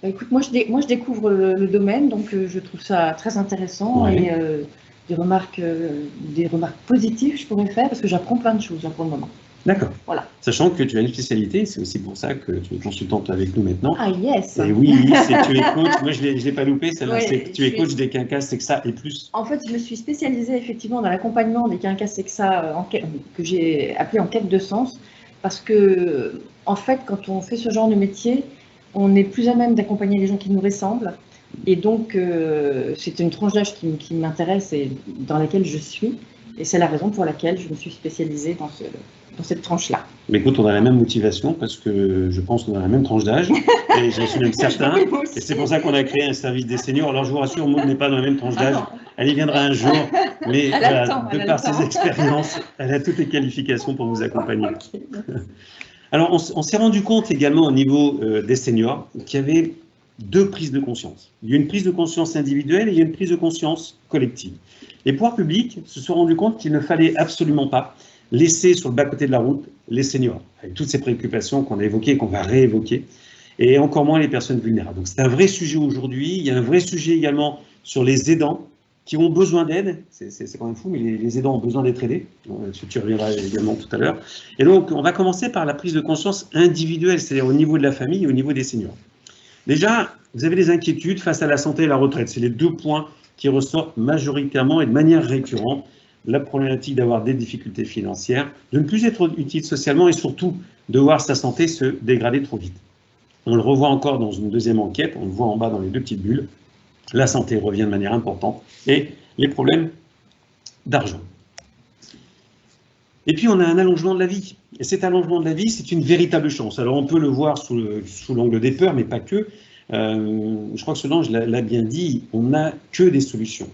Écoute, moi je découvre le domaine, donc je trouve ça très intéressant. Ouais. Et des remarques positives je pourrais faire, parce que j'apprends plein de choses pour le moment. D'accord. Voilà. Sachant que tu as une spécialité, c'est aussi pour ça que tu es consultante avec nous maintenant. Ah yes. Et oui, tu es coach. Moi, je l'ai pas loupé, celle-là. Ouais, Tu es coach des quinquas Sexa et plus. En fait, je me suis spécialisée effectivement dans l'accompagnement des quinquas Sexa que j'ai appelé en quête de sens, parce que en fait, quand on fait ce genre de métier, on est plus à même d'accompagner les gens qui nous ressemblent. Et donc, c'est une tranche d'âge qui m'intéresse et dans laquelle je suis. Et c'est la raison pour laquelle je me suis spécialisée dans cette tranche-là. Mais écoute, on a la même motivation parce que je pense qu'on a la même tranche d'âge et j'en suis même certain. Et c'est pour ça qu'on a créé un service des seniors. Alors je vous rassure, Maud n'est pas dans la même tranche d'âge. Elle y viendra un jour, mais voilà, de par ses expériences, elle a toutes les qualifications pour vous accompagner. Okay. Alors on s'est rendu compte également au niveau des seniors qu'il y avait deux prises de conscience. Il y a une prise de conscience individuelle et il y a une prise de conscience collective. Les pouvoirs publics se sont rendus compte qu'il ne fallait absolument pas laisser sur le bas-côté de la route les seniors, avec toutes ces préoccupations qu'on a évoquées et qu'on va réévoquer, et encore moins les personnes vulnérables. Donc c'est un vrai sujet aujourd'hui. Il y a un vrai sujet également sur les aidants qui ont besoin d'aide. C'est quand même fou, mais les aidants ont besoin d'être aidés. Tu reviendras également tout à l'heure. Et donc on va commencer par la prise de conscience individuelle, c'est-à-dire au niveau de la famille et au niveau des seniors. Déjà, vous avez des inquiétudes face à la santé et la retraite. C'est les deux points qui ressortent majoritairement et de manière récurrente. La problématique d'avoir des difficultés financières, de ne plus être utile socialement et surtout de voir sa santé se dégrader trop vite. On le revoit encore dans une deuxième enquête, on le voit en bas dans les deux petites bulles. La santé revient de manière importante et les problèmes d'argent. Et puis on a un allongement de la vie. Et cet allongement de la vie, c'est une véritable chance. Alors on peut le voir sous l'angle des peurs, mais pas que. Je crois que Solange l'a bien dit, on n'a que des solutions.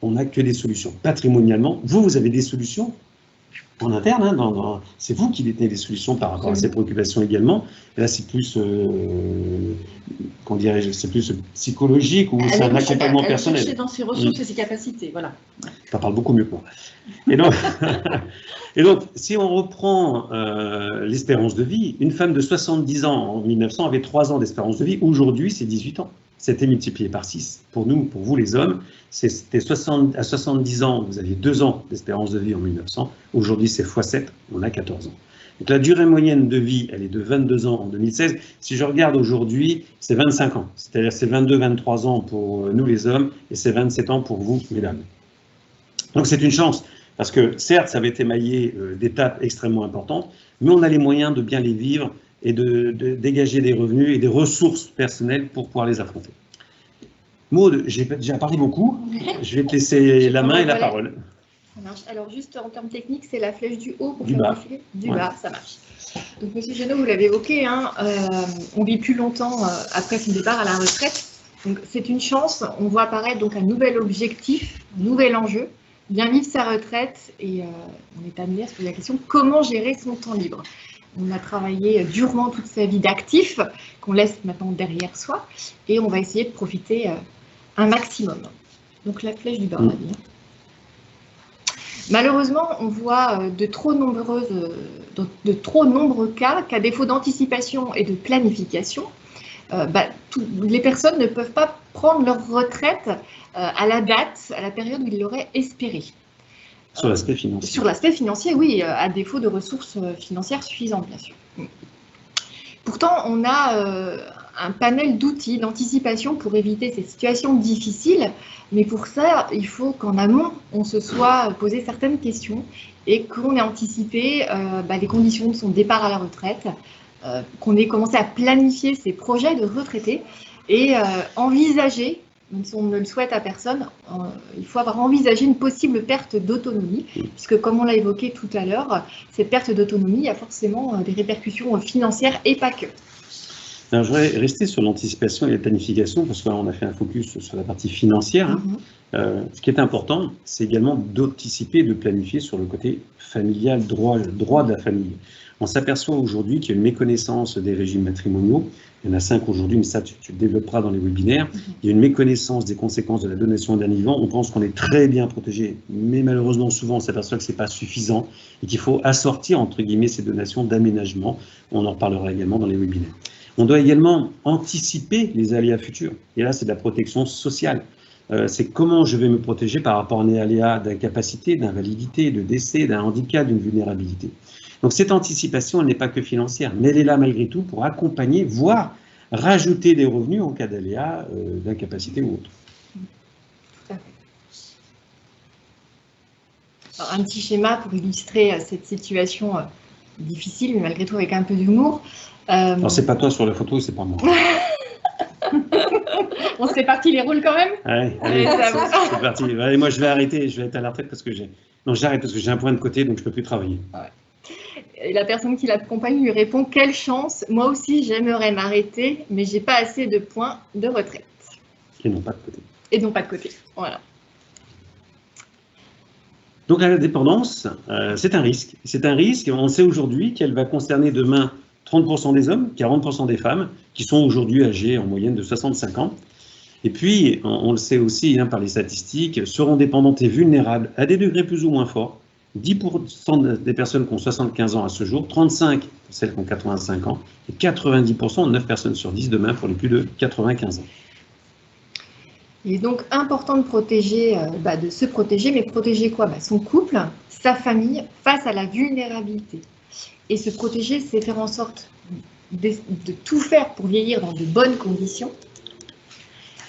On n'a que des solutions. Patrimonialement, vous avez des solutions en interne. Hein, c'est vous qui détenez des solutions par rapport à ces préoccupations également. Et là, c'est plus, c'est plus psychologique ou c'est un accompagnement personnel. Elle dans ses ressources et ses capacités, voilà. Ça parle beaucoup mieux que moi. Et donc, si on reprend l'espérance de vie, une femme de 70 ans en 1900 avait 3 ans d'espérance de vie. Aujourd'hui, c'est 18 ans. C'était multiplié par 6. Pour nous, pour vous les hommes, c'était à 70 ans, vous aviez 2 ans d'espérance de vie en 1900. Aujourd'hui, c'est x7, on a 14 ans. Donc la durée moyenne de vie, elle est de 22 ans en 2016. Si je regarde aujourd'hui, c'est 25 ans. C'est-à-dire c'est 22-23 ans pour nous les hommes et c'est 27 ans pour vous, mesdames. Donc c'est une chance. Parce que certes, ça avait émaillé d'étapes extrêmement importantes, mais on a les moyens de bien les vivre et de dégager des revenus et des ressources personnelles pour pouvoir les affronter. Maud, j'ai déjà parlé beaucoup. Je vais te laisser la main et la parole. Ça marche. Alors juste en termes techniques, c'est la flèche du haut pour du faire bas. défiler. Du bas, ça marche. Donc Monsieur Genot, vous l'avez évoqué, hein, on vit plus longtemps après son départ à la retraite. Donc c'est une chance. On voit apparaître donc un nouvel objectif, un nouvel enjeu. Bien vivre sa retraite et on est amené à se poser la question comment gérer son temps libre. On a travaillé durement toute sa vie d'actif qu'on laisse maintenant derrière soi et on va essayer de profiter un maximum. Donc la flèche du bas, on va dire. Malheureusement, on voit de trop nombreux cas qu'à défaut d'anticipation et de planification, les personnes ne peuvent pas prendre leur retraite à la date, à la période où ils l'auraient espéré. Sur l'aspect financier. Sur l'aspect financier, oui, à défaut de ressources financières suffisantes, bien sûr. Pourtant, on a un panel d'outils d'anticipation pour éviter ces situations difficiles, mais pour ça, il faut qu'en amont, on se soit posé certaines questions et qu'on ait anticipé les conditions de son départ à la retraite, qu'on ait commencé à planifier ses projets de retraité et envisager, même si on ne le souhaite à personne, il faut avoir envisagé une possible perte d'autonomie, puisque comme on l'a évoqué tout à l'heure, cette perte d'autonomie a forcément des répercussions financières et pas que. Alors, je voudrais rester sur l'anticipation et la planification, parce que là, on a fait un focus sur la partie financière. Ce qui est important, c'est également d'anticiper, de planifier sur le côté familial, droit de la famille. On s'aperçoit aujourd'hui qu'il y a une méconnaissance des régimes matrimoniaux. Il y en a 5 aujourd'hui, mais ça, tu le développeras dans les webinaires. Il y a une méconnaissance des conséquences de la donation d'un vivant. On pense qu'on est très bien protégé, mais malheureusement, souvent, on s'aperçoit que ce n'est pas suffisant et qu'il faut assortir, entre guillemets, ces donations d'aménagement. On en reparlera également dans les webinaires. On doit également anticiper les aléas futurs. Et là, c'est de la protection sociale. C'est comment je vais me protéger par rapport à un aléa d'incapacité, d'invalidité, de décès, d'un handicap, d'une vulnérabilité. Donc cette anticipation, elle n'est pas que financière, mais elle est là malgré tout pour accompagner, voire rajouter des revenus en cas d'aléa, d'incapacité ou autre. Tout à fait. Alors, un petit schéma pour illustrer cette situation difficile, mais malgré tout avec un peu d'humour. Alors c'est pas toi sur la photo, c'est pas moi. On se répartit les rôles quand même. Allez, c'est parti. Allez, moi je vais arrêter, je vais être à la retraite parce que j'arrête parce que j'ai un point de côté, donc je peux plus travailler. Ouais. Et la personne qui l'accompagne lui répond: quelle chance, moi aussi j'aimerais m'arrêter, mais j'ai pas assez de points de retraite. Et non pas de côté. Et non pas de côté. Voilà. Donc la dépendance, c'est un risque. C'est un risque, on sait aujourd'hui qu'elle va concerner demain 30% des hommes, 40% des femmes, qui sont aujourd'hui âgés en moyenne de 65 ans. Et puis, on le sait aussi par les statistiques, seront dépendantes et vulnérables à des degrés plus ou moins forts. 10% des personnes qui ont 75 ans à ce jour, 35% pour celles qui ont 85 ans, et 90%, 9 personnes sur 10 demain pour les plus de 95 ans. Il est donc important de protéger, de se protéger, mais protéger quoi? Son couple, sa famille, face à la vulnérabilité. Et se protéger, c'est faire en sorte de tout faire pour vieillir dans de bonnes conditions,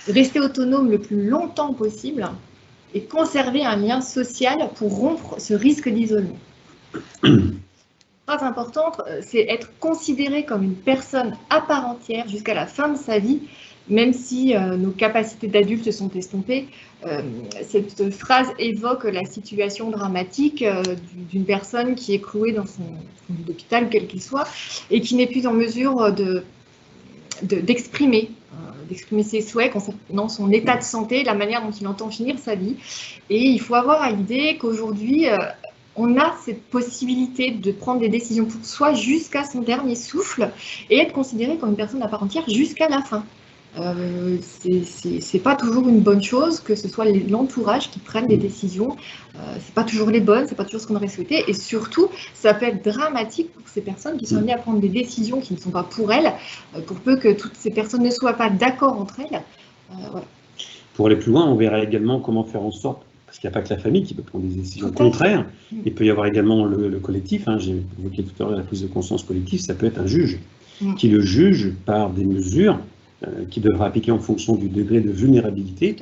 rester autonome le plus longtemps possible et conserver un lien social pour rompre ce risque d'isolement. Phrase importante, c'est être considéré comme une personne à part entière jusqu'à la fin de sa vie, même si nos capacités d'adultes sont estompées. Cette phrase évoque la situation dramatique d'une personne qui est clouée dans son lit d'hôpital, quel qu'il soit, et qui n'est plus en mesure d'exprimer ses souhaits concernant son état de santé, la manière dont il entend finir sa vie. Et il faut avoir à l'idée qu'aujourd'hui, on a cette possibilité de prendre des décisions pour soi jusqu'à son dernier souffle et être considéré comme une personne à part entière jusqu'à la fin. C'est pas toujours une bonne chose que ce soit l'entourage qui prenne des décisions. C'est pas toujours les bonnes, c'est pas toujours ce qu'on aurait souhaité, et surtout ça peut être dramatique pour ces personnes qui sont amenées à prendre des décisions qui ne sont pas pour elles, pour peu que toutes ces personnes ne soient pas d'accord entre elles. Voilà. Pour aller plus loin, on verra également comment faire en sorte, parce qu'il n'y a pas que la famille qui peut prendre des décisions contraires, il peut y avoir également le collectif. J'ai évoqué tout à l'heure la prise de conscience collective, ça peut être un juge qui le juge par des mesures qui devra appliquer en fonction du degré de vulnérabilité.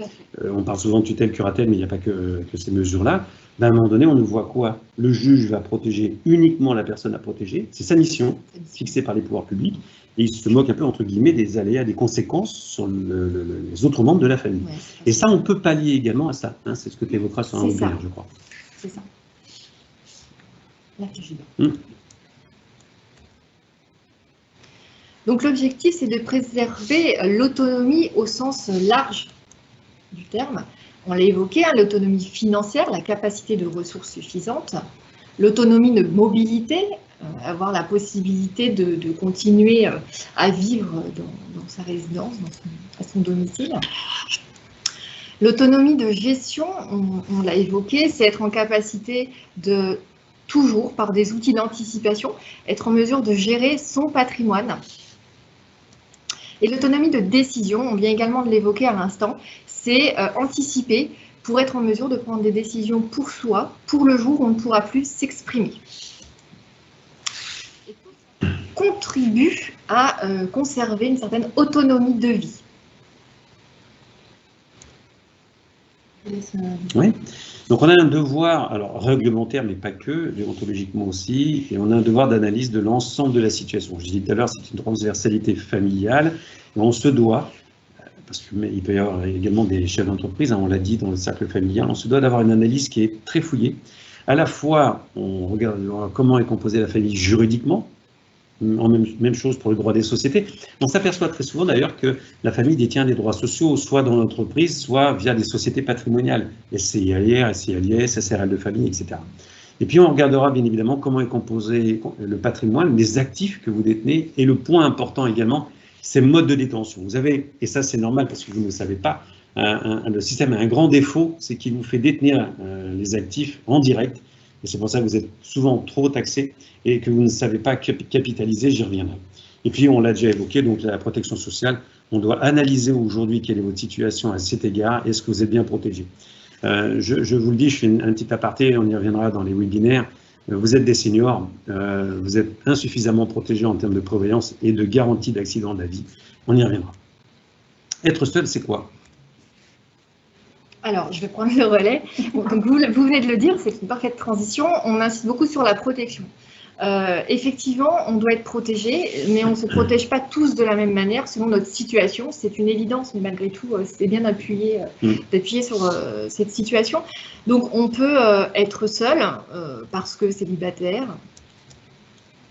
On parle souvent de tutelle curatelle, mais il n'y a pas que ces mesures-là. À un moment donné, on nous voit quoi? Le juge va protéger uniquement la personne à protéger. C'est sa mission, fixée par les pouvoirs publics. Et il se moque un peu, entre guillemets, des aléas, des conséquences sur les autres membres de la famille. Ouais, et ça, on peut pallier également à ça. C'est ce que tu évoqueras sur un webinaire, je crois. C'est ça. Là, je Donc l'objectif, c'est de préserver l'autonomie au sens large du terme. On l'a évoqué, l'autonomie financière, la capacité de ressources suffisantes, l'autonomie de mobilité, avoir la possibilité de continuer à vivre dans sa résidence, à son domicile. L'autonomie de gestion, on l'a évoqué, c'est être en capacité de toujours, par des outils d'anticipation, être en mesure de gérer son patrimoine. Et l'autonomie de décision, on vient également de l'évoquer à l'instant, c'est anticiper pour être en mesure de prendre des décisions pour soi, pour le jour où on ne pourra plus s'exprimer. Et tout ça contribue à conserver une certaine autonomie de vie. laisse... Oui. Donc on a un devoir, alors réglementaire, mais pas que, déontologiquement aussi, et on a un devoir d'analyse de l'ensemble de la situation. Je disais tout à l'heure, c'est une transversalité familiale, et on se doit, parce qu'il peut y avoir également des chefs d'entreprise, hein, on l'a dit dans le cercle familial, on se doit d'avoir une analyse qui est très fouillée. À la fois, on regarde comment est composée la famille juridiquement, même chose pour le droit des sociétés. On s'aperçoit très souvent d'ailleurs que la famille détient des droits sociaux, soit dans l'entreprise, soit via des sociétés patrimoniales, SCIR, SCIS, SRL de famille, etc. Et puis on regardera bien évidemment comment est composé le patrimoine, les actifs que vous détenez, et le point important également, c'est le mode de détention. Vous avez, et ça c'est normal parce que vous ne le savez pas, le système a un grand défaut, c'est qu'il vous fait détenir les actifs en direct, et c'est pour ça que vous êtes souvent trop taxé et que vous ne savez pas capitaliser, j'y reviendrai. Et puis, on l'a déjà évoqué, donc la protection sociale, on doit analyser aujourd'hui quelle est votre situation à cet égard, est-ce que vous êtes bien protégé. Je vous le dis, je fais un petit aparté, on y reviendra dans les webinaires, vous êtes des seniors, vous êtes insuffisamment protégés en termes de prévoyance et de garantie d'accident de la vie, on y reviendra. Être seul, c'est quoi ? Alors, je vais prendre le relais. Bon, donc vous venez de le dire, c'est une parfaite transition. On insiste beaucoup sur la protection. Effectivement, on doit être protégé, mais on ne se protège pas tous de la même manière selon notre situation. C'est une évidence, mais malgré tout, c'est bien d'appuyer sur cette situation. Donc, on peut être seul parce que célibataire,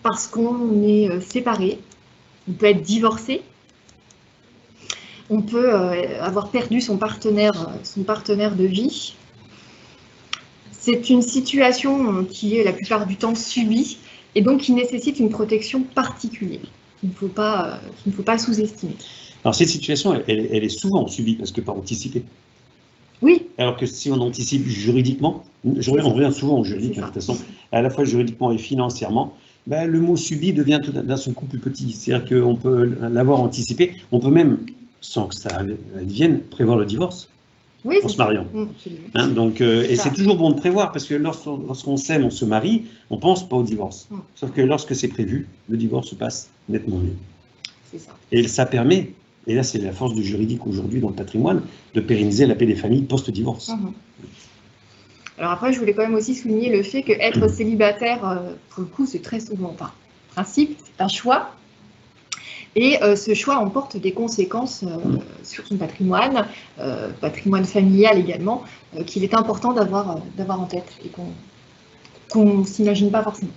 parce qu'on est séparé, on peut être divorcé. On peut avoir perdu son partenaire de vie. C'est une situation qui est la plupart du temps subie et donc qui nécessite une protection particulière qu'il ne faut pas sous-estimer. Alors cette situation, elle est souvent subie parce que pas anticipée. Oui. Alors que si on anticipe juridiquement, on revient souvent au juridique, de toute façon, à la fois juridiquement et financièrement, ben, le mot subi devient d'un seul coup plus petit. C'est-à-dire qu'on peut l'avoir anticipé, on peut même, sans que ça advienne, prévoir le divorce en se mariant. Hein, donc, et c'est toujours bon de prévoir, parce que lorsqu'on s'aime, on se marie, on ne pense pas au divorce. Sauf que lorsque c'est prévu, le divorce se passe nettement mieux. C'est ça. Et ça permet, et là c'est la force du juridique aujourd'hui dans le patrimoine, de pérenniser la paix des familles post-divorce. Alors après, je voulais quand même aussi souligner le fait qu'être célibataire, pour le coup, c'est très souvent par principe, c'est un choix. Et ce choix emporte des conséquences sur son patrimoine, patrimoine familial également, qu'il est important d'avoir en tête et qu'on ne s'imagine pas forcément.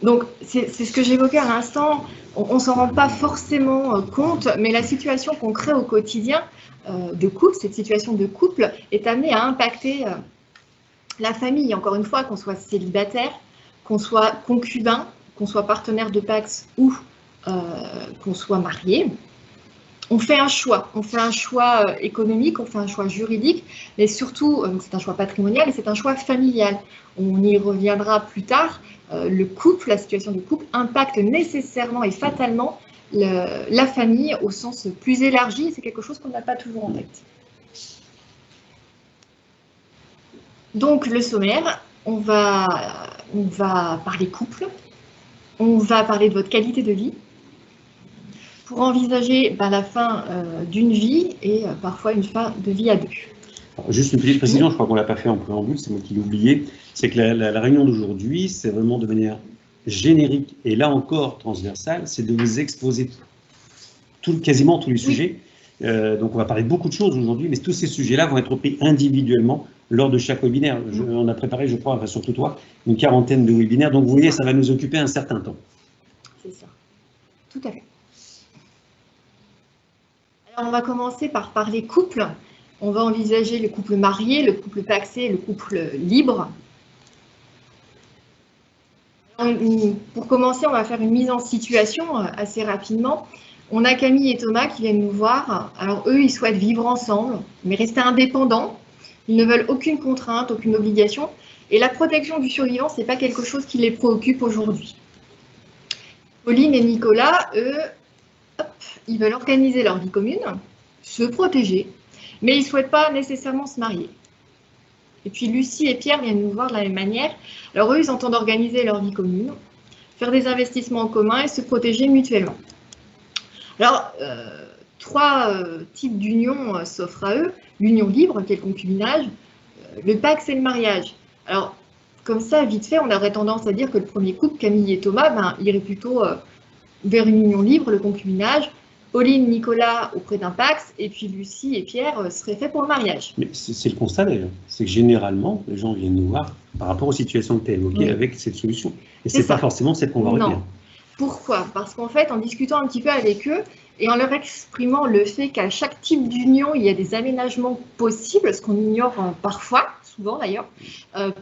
Donc, c'est ce que j'évoquais à l'instant, on ne s'en rend pas forcément compte, mais la situation qu'on crée au quotidien de couple, cette situation de couple, est amenée à impacter la famille, encore une fois, qu'on soit célibataire, qu'on soit concubin, qu'on soit partenaire de Pacs ou qu'on soit marié. On fait un choix économique, on fait un choix juridique, mais surtout, c'est un choix patrimonial et c'est un choix familial. On y reviendra plus tard. Le couple, la situation du couple impacte nécessairement et fatalement la famille au sens plus élargi. C'est quelque chose qu'on n'a pas toujours en tête. Donc, le sommaire, on va parler couple, on va parler de votre qualité de vie, pour envisager la fin d'une vie et parfois une fin de vie à deux. Alors, juste une petite précision, je crois qu'on ne l'a pas fait en préambule, c'est moi qui l'ai oublié, c'est que la réunion d'aujourd'hui, c'est vraiment de manière générique et là encore transversale, c'est de vous exposer quasiment tous les sujets. Donc on va parler de beaucoup de choses aujourd'hui, mais tous ces sujets-là vont être pris individuellement lors de chaque webinaire. On a préparé, je crois, enfin surtout toi, une quarantaine de webinaires, donc vous voyez, ça va nous occuper un certain temps. C'est ça, tout à fait. Alors on va commencer par parler couple. On va envisager le couple marié, le couple pacsé, le couple libre. Pour commencer, on va faire une mise en situation assez rapidement. On a Camille et Thomas qui viennent nous voir. Alors eux, ils souhaitent vivre ensemble, mais rester indépendants. Ils ne veulent aucune contrainte, aucune obligation. Et la protection du survivant, ce n'est pas quelque chose qui les préoccupe aujourd'hui. Pauline et Nicolas, eux, ils veulent organiser leur vie commune, se protéger, mais ils ne souhaitent pas nécessairement se marier. Et puis Lucie et Pierre viennent nous voir de la même manière. Alors eux, ils entendent organiser leur vie commune, faire des investissements en commun et se protéger mutuellement. Alors, 3 types d'unions s'offrent à eux. L'union libre, qui est le concubinage, le Pacs et le mariage. Alors, comme ça, vite fait, on aurait tendance à dire que le premier couple, Camille et Thomas, irait plutôt vers une union libre, le concubinage. Pauline, Nicolas auprès d'un Pacs, et puis Lucie et Pierre seraient faits pour le mariage. Mais c'est le constat d'ailleurs, c'est que généralement, les gens viennent nous voir par rapport aux situations que tu as évoquées avec cette solution. Et c'est pas forcément celle qu'on va retenir. Pourquoi? Parce qu'en fait, en discutant un petit peu avec eux et en leur exprimant le fait qu'à chaque type d'union, il y a des aménagements possibles, ce qu'on ignore parfois, souvent d'ailleurs,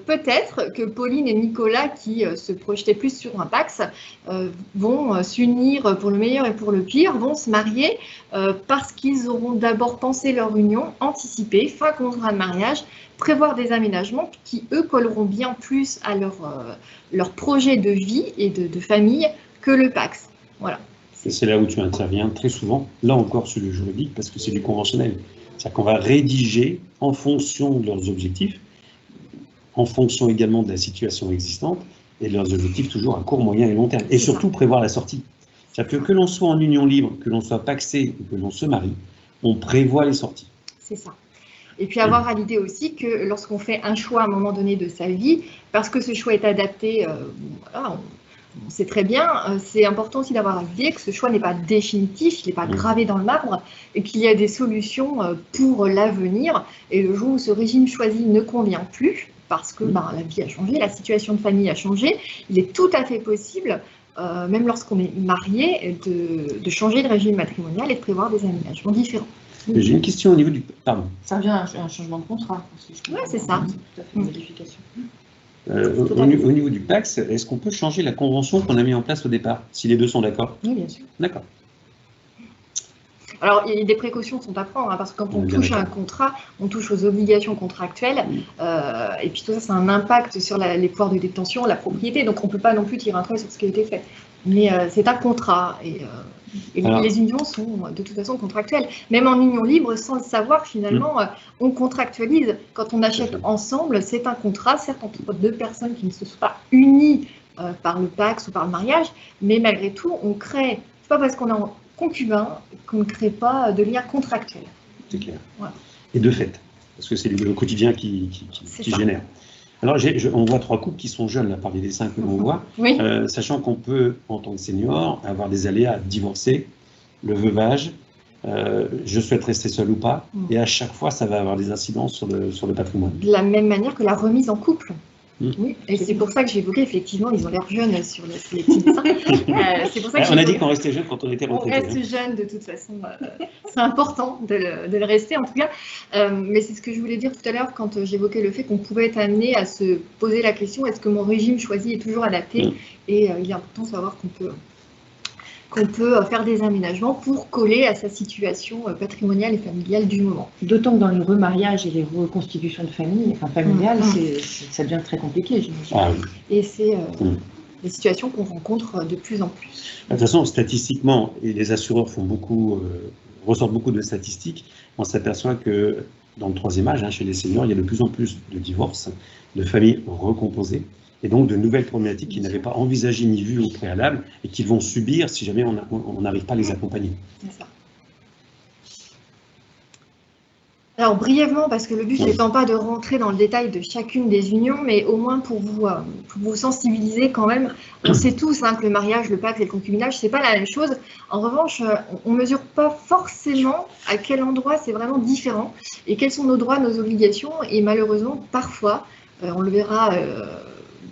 peut-être que Pauline et Nicolas, qui se projetaient plus sur un Pacs, vont s'unir pour le meilleur et pour le pire, vont se marier parce qu'ils auront d'abord pensé leur union, anticipé, fin contrat de mariage, prévoir des aménagements qui, eux, colleront bien plus à leur projet de vie et de famille que le Pacs. Voilà. Et c'est là où tu interviens très souvent, là encore sur le juridique, parce que c'est du conventionnel. C'est-à-dire qu'on va rédiger en fonction de leurs objectifs, en fonction également de la situation existante, et de leurs objectifs toujours à court, moyen et long terme. Et surtout prévoir la sortie. C'est-à-dire que l'on soit en union libre, que l'on soit pacsé ou que l'on se marie, on prévoit les sorties. C'est ça. Et puis avoir à l'idée aussi que lorsqu'on fait un choix à un moment donné de sa vie, parce que ce choix est adapté, voilà, on sait très bien, c'est important aussi d'avoir à l'idée que ce choix n'est pas définitif, il n'est pas gravé dans le marbre, et qu'il y a des solutions pour l'avenir. Et le jour où ce régime choisi ne convient plus, parce que la vie a changé, la situation de famille a changé, il est tout à fait possible, même lorsqu'on est marié, de changer de régime matrimonial et de prévoir des aménagements différents. J'ai une question au niveau du... Pardon. Ça revient à un changement de contrat. Oui, c'est ça. C'est tout à fait une modification. Au niveau du Pacs, est-ce qu'on peut changer la convention qu'on a mis en place au départ, si les deux sont d'accord? Oui, bien sûr. D'accord. Alors, des précautions sont à prendre, parce que quand on touche à un contrat, on touche aux obligations contractuelles, et puis tout ça, c'est un impact sur les pouvoirs de détention, la propriété, donc on ne peut pas non plus tirer un trait sur ce qui a été fait. Mais c'est un contrat, et les unions sont de toute façon contractuelles. Même en union libre, sans le savoir, finalement, on contractualise. Quand on achète ensemble, c'est un contrat, certes entre deux personnes qui ne se sont pas unies par le Pacs ou par le mariage, mais malgré tout, on crée, c'est pas parce qu'on est en concubin qu'on ne crée pas de lien contractuel. C'est clair. Voilà. Et de fait, parce que c'est le quotidien qui génère. Alors, on voit 3 couples qui sont jeunes, là, par les dessins que l'on voit, oui. Sachant qu'on peut, en tant que senior, avoir des aléas, divorcer, le veuvage, je souhaite rester seul ou pas, et à chaque fois, ça va avoir des incidences sur le patrimoine. De la même manière que la remise en couple. Oui, et c'est pour ça que j'ai évoqué, effectivement, ils ont l'air jeunes sur les petits dessins. C'est pour ça que on a dit qu'on restait jeune quand on était retraité. On reste jeune de toute façon, c'est important de le rester en tout cas. Mais c'est ce que je voulais dire tout à l'heure quand j'évoquais le fait qu'on pouvait être amené à se poser la question, est-ce que mon régime choisi est toujours adapté? Et il est important de savoir qu'on peut faire des aménagements pour coller à sa situation patrimoniale et familiale du moment. D'autant que dans les remariages et les reconstitutions de famille, familiales, ça devient très compliqué, j'imagine. Ah, oui. Et c'est des situations qu'on rencontre de plus en plus. De toute façon, statistiquement, et les assureurs ressortent beaucoup de statistiques, on s'aperçoit que dans le 3e âge, chez les seniors, il y a de plus en plus de divorces, de familles recomposées, et donc de nouvelles problématiques qu'ils n'avaient pas envisagées ni vues au préalable et qu'ils vont subir si jamais on n'arrive pas à les accompagner. C'est ça. Alors brièvement, parce que le but n'étant pas de rentrer dans le détail de chacune des unions, mais au moins pour vous sensibiliser quand même, on sait tous que le mariage, le Pacs et le concubinage, c'est pas la même chose. En revanche, on ne mesure pas forcément à quel endroit c'est vraiment différent et quels sont nos droits, nos obligations, et malheureusement, parfois, on le verra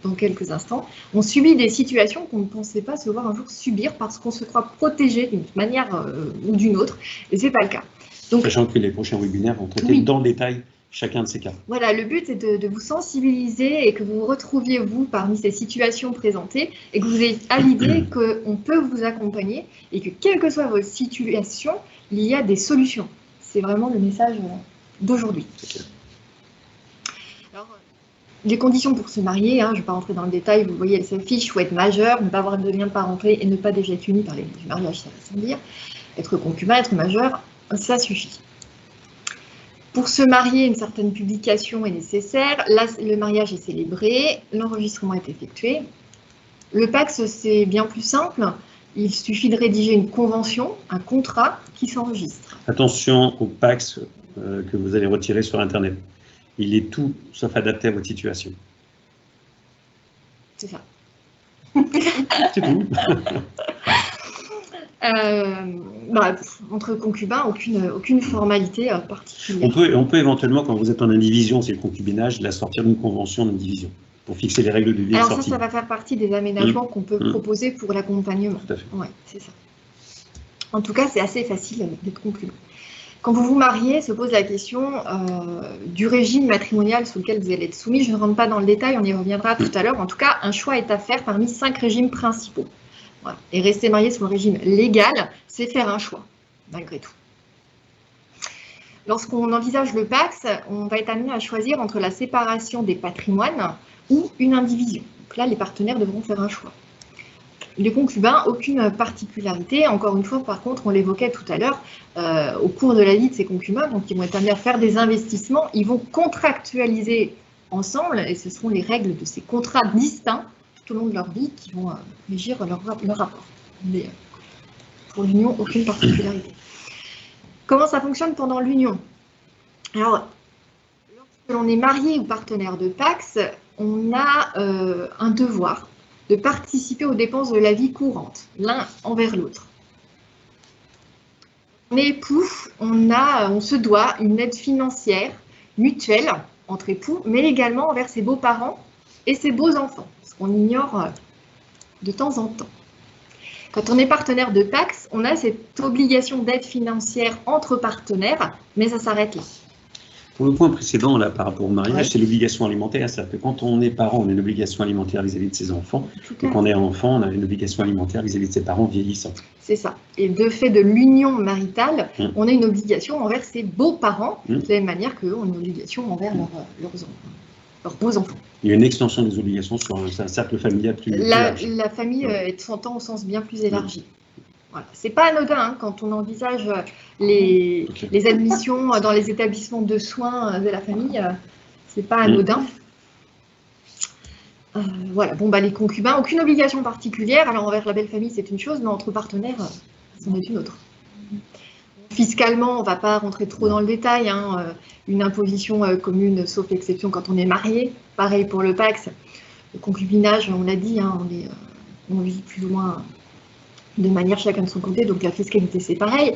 dans quelques instants, on subit des situations qu'on ne pensait pas se voir un jour subir parce qu'on se croit protégé d'une manière ou d'une autre, et ce n'est pas le cas. Donc, sachant que les prochains webinaires vont traiter dans le détail chacun de ces cas. Voilà, le but est de vous sensibiliser et que vous vous retrouviez, vous, parmi ces situations présentées et que vous ayez à l'idée qu'on peut vous accompagner et que, quelle que soit votre situation, il y a des solutions. C'est vraiment le message d'aujourd'hui. Alors, les conditions pour se marier, je ne vais pas rentrer dans le détail, vous voyez, elles s'affichent, il faut être majeur, ne pas avoir de lien de parenté et ne pas déjà être uni par les mariages, ça va sans dire. Être concubin, être majeur, ça suffit. Pour se marier, une certaine publication est nécessaire. Là, le mariage est célébré, l'enregistrement est effectué. Le Pacs, c'est bien plus simple. Il suffit de rédiger une convention, un contrat qui s'enregistre. Attention au PACS que vous allez retirer sur Internet. Il est tout sauf adapté à votre situation. C'est ça. C'est tout. Entre concubins, aucune formalité particulière. On peut éventuellement, quand vous êtes en indivision, c'est le concubinage, la sortir d'une convention d'indivision pour fixer les règles de vie. Alors ça va faire partie des aménagements qu'on peut proposer pour l'accompagnement. Tout à fait. Ouais, c'est ça. En tout cas, c'est assez facile d'être concubin. Quand vous vous mariez, se pose la question du régime matrimonial sous lequel vous allez être soumis. Je ne rentre pas dans le détail, on y reviendra tout à l'heure. En tout cas, un choix est à faire parmi 5 régimes principaux. Voilà. Et rester marié sous le régime légal, c'est faire un choix, malgré tout. Lorsqu'on envisage le PACS, on va être amené à choisir entre la séparation des patrimoines ou une indivision. Donc là, les partenaires devront faire un choix. Les concubins, aucune particularité. Encore une fois, par contre, on l'évoquait tout à l'heure, au cours de la vie de ces concubins, donc ils vont être amenés à faire des investissements, ils vont contractualiser ensemble, et ce seront les règles de ces contrats distincts tout au long de leur vie qui vont régir leur rapport. Mais pour l'union, aucune particularité. Comment ça fonctionne pendant l'union? Alors, lorsque l'on est marié ou partenaire de PACS, on a un devoir de participer aux dépenses de la vie courante, l'un envers l'autre. On est époux, on se doit une aide financière mutuelle entre époux, mais également envers ses beaux-parents et ses beaux-enfants, ce qu'on ignore de temps en temps. Quand on est partenaire de PACS, on a cette obligation d'aide financière entre partenaires, mais ça s'arrête là. Pour le point précédent, là, par rapport au mariage, c'est l'obligation alimentaire. C'est-à-dire que quand on est parent, on a une obligation alimentaire vis-à-vis de ses enfants. Et quand on est enfant, on a une obligation alimentaire vis-à-vis de ses parents vieillissants. C'est ça. Et de fait de l'union maritale, on a une obligation envers ses beaux-parents, de la même manière qu'on a une obligation envers leurs beaux-enfants. Il y a une extension des obligations sur un cercle familial plus large. La famille s'entend au sens bien plus élargi. Voilà. Ce n'est pas anodin quand on envisage les admissions dans les établissements de soins de la famille. Ce n'est pas anodin. Voilà. Bon, les concubins, aucune obligation particulière. Alors envers la belle famille, c'est une chose, mais entre partenaires, c'en est une autre. Fiscalement, on ne va pas rentrer trop dans le détail. Une imposition commune, sauf exception quand on est marié. Pareil pour le PACS. Le concubinage, on l'a dit, on vit plus ou moins de manière chacun de son côté, donc la fiscalité c'est pareil.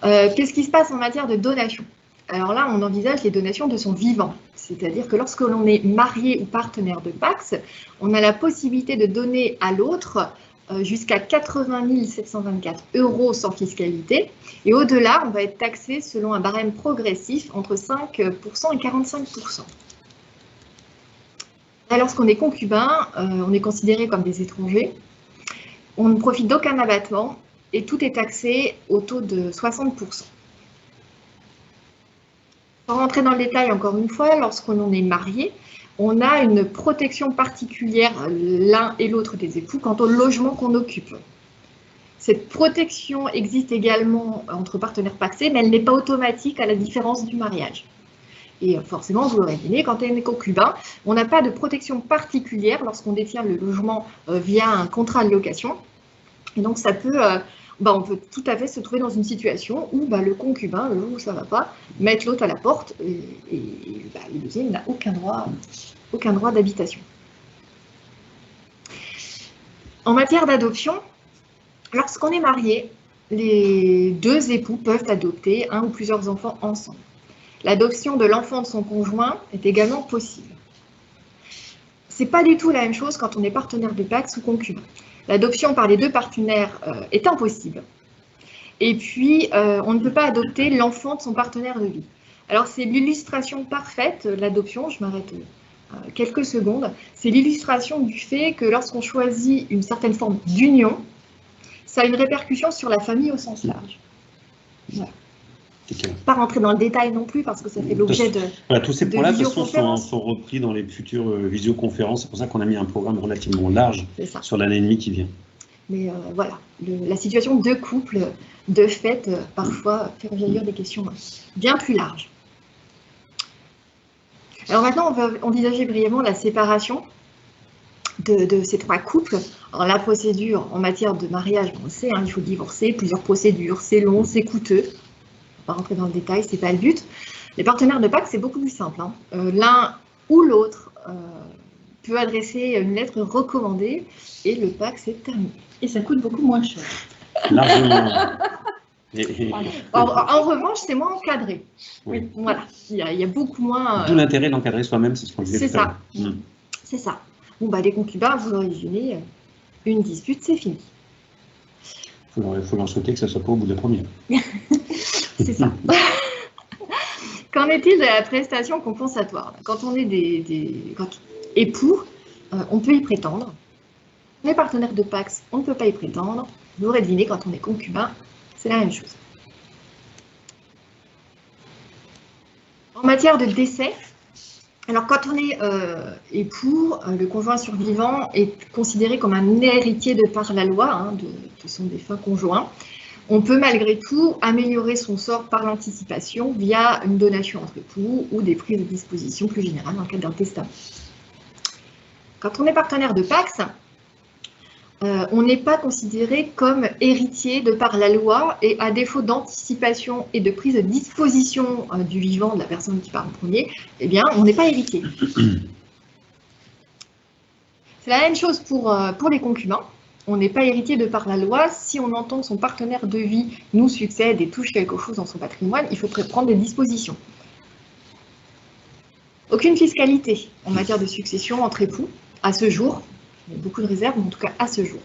Qu'est-ce qui se passe en matière de donation? Alors là, on envisage les donations de son vivant, c'est-à-dire que lorsque l'on est marié ou partenaire de PACS, on a la possibilité de donner à l'autre jusqu'à 80 724 € sans fiscalité, et au-delà, on va être taxé selon un barème progressif entre 5% et 45%. Lorsqu'on est concubin, on est considéré comme des étrangers. On ne profite d'aucun abattement et tout est taxé au taux de 60%. Sans rentrer dans le détail, encore une fois, lorsque l'on est marié, on a une protection particulière l'un et l'autre des époux quant au logement qu'on occupe. Cette protection existe également entre partenaires pacsés, mais elle n'est pas automatique à la différence du mariage. Et forcément, vous l'aurez deviné, quand on est concubin, on n'a pas de protection particulière lorsqu'on détient le logement via un contrat de location. Et donc, ça peut, on peut tout à fait se trouver dans une situation où le concubin, le jour où ça ne va pas, mettre l'autre à la porte et le deuxième n'a aucun droit d'habitation. En matière d'adoption, lorsqu'on est marié, les deux époux peuvent adopter un ou plusieurs enfants ensemble. L'adoption de l'enfant de son conjoint est également possible. Ce n'est pas du tout la même chose quand on est partenaire de PACS ou concubin. L'adoption par les deux partenaires est impossible. Et puis, on ne peut pas adopter l'enfant de son partenaire de vie. Alors, c'est l'illustration parfaite, l'adoption, je m'arrête quelques secondes, c'est l'illustration du fait que lorsqu'on choisit une certaine forme d'union, ça a une répercussion sur la famille au sens large. Voilà. Pas rentrer dans le détail non plus parce que ça fait l'objet de tous ces points-là de toute façon sont repris dans les futures visioconférences. C'est pour ça qu'on a mis un programme relativement large sur l'année et demie qui vient. Mais voilà, la situation de couple, de fait, parfois fait rejaillir des questions bien plus larges. Alors maintenant, on va envisager brièvement la séparation de ces trois couples Alors, la procédure en matière de mariage, on le sait, hein, il faut divorcer, plusieurs procédures, c'est long, c'est coûteux. On ne va pas rentrer dans le détail, ce n'est pas le but. Les partenaires de PACS, c'est beaucoup plus simple. Hein. L'un ou l'autre peut adresser une lettre recommandée et le PACS est terminé. Et ça coûte beaucoup moins cher. Largement. En revanche, c'est moins encadré. Oui. Voilà, il y a beaucoup moins. D'où l'intérêt d'encadrer soi-même, c'est ce qu'on disait C'est tout à ça. l'heure. C'est ça. Bon, bah, les concubins, vous l'aurez deviné, une dispute, c'est fini. Il faut leur souhaiter que ça ne soit pas au bout de la première. C'est ça. Qu'en est-il de la prestation compensatoire? Quand on est quand époux, on peut y prétendre. On est partenaire de PACS, on ne peut pas y prétendre. Vous l'aurez deviné, quand on est concubin, c'est la même chose. En matière de décès, alors quand on est époux, le conjoint survivant est considéré comme un héritier de par la loi hein, de son défunt conjoint. On peut malgré tout améliorer son sort par l'anticipation via une donation entre époux ou des prises de disposition plus générales dans le cadre d'un testament. Quand on est partenaire de PACS, on n'est pas considéré comme héritier de par la loi et à défaut d'anticipation et de prise de disposition du vivant, de la personne qui part en premier, eh bien, on n'est pas héritier. C'est la même chose pour les concubins. On n'est pas héritier de par la loi. Si on entend que son partenaire de vie nous succède et touche quelque chose dans son patrimoine, il faut prendre des dispositions. Aucune fiscalité en matière de succession entre époux à ce jour. Il y a beaucoup de réserves, mais en tout cas à ce jour.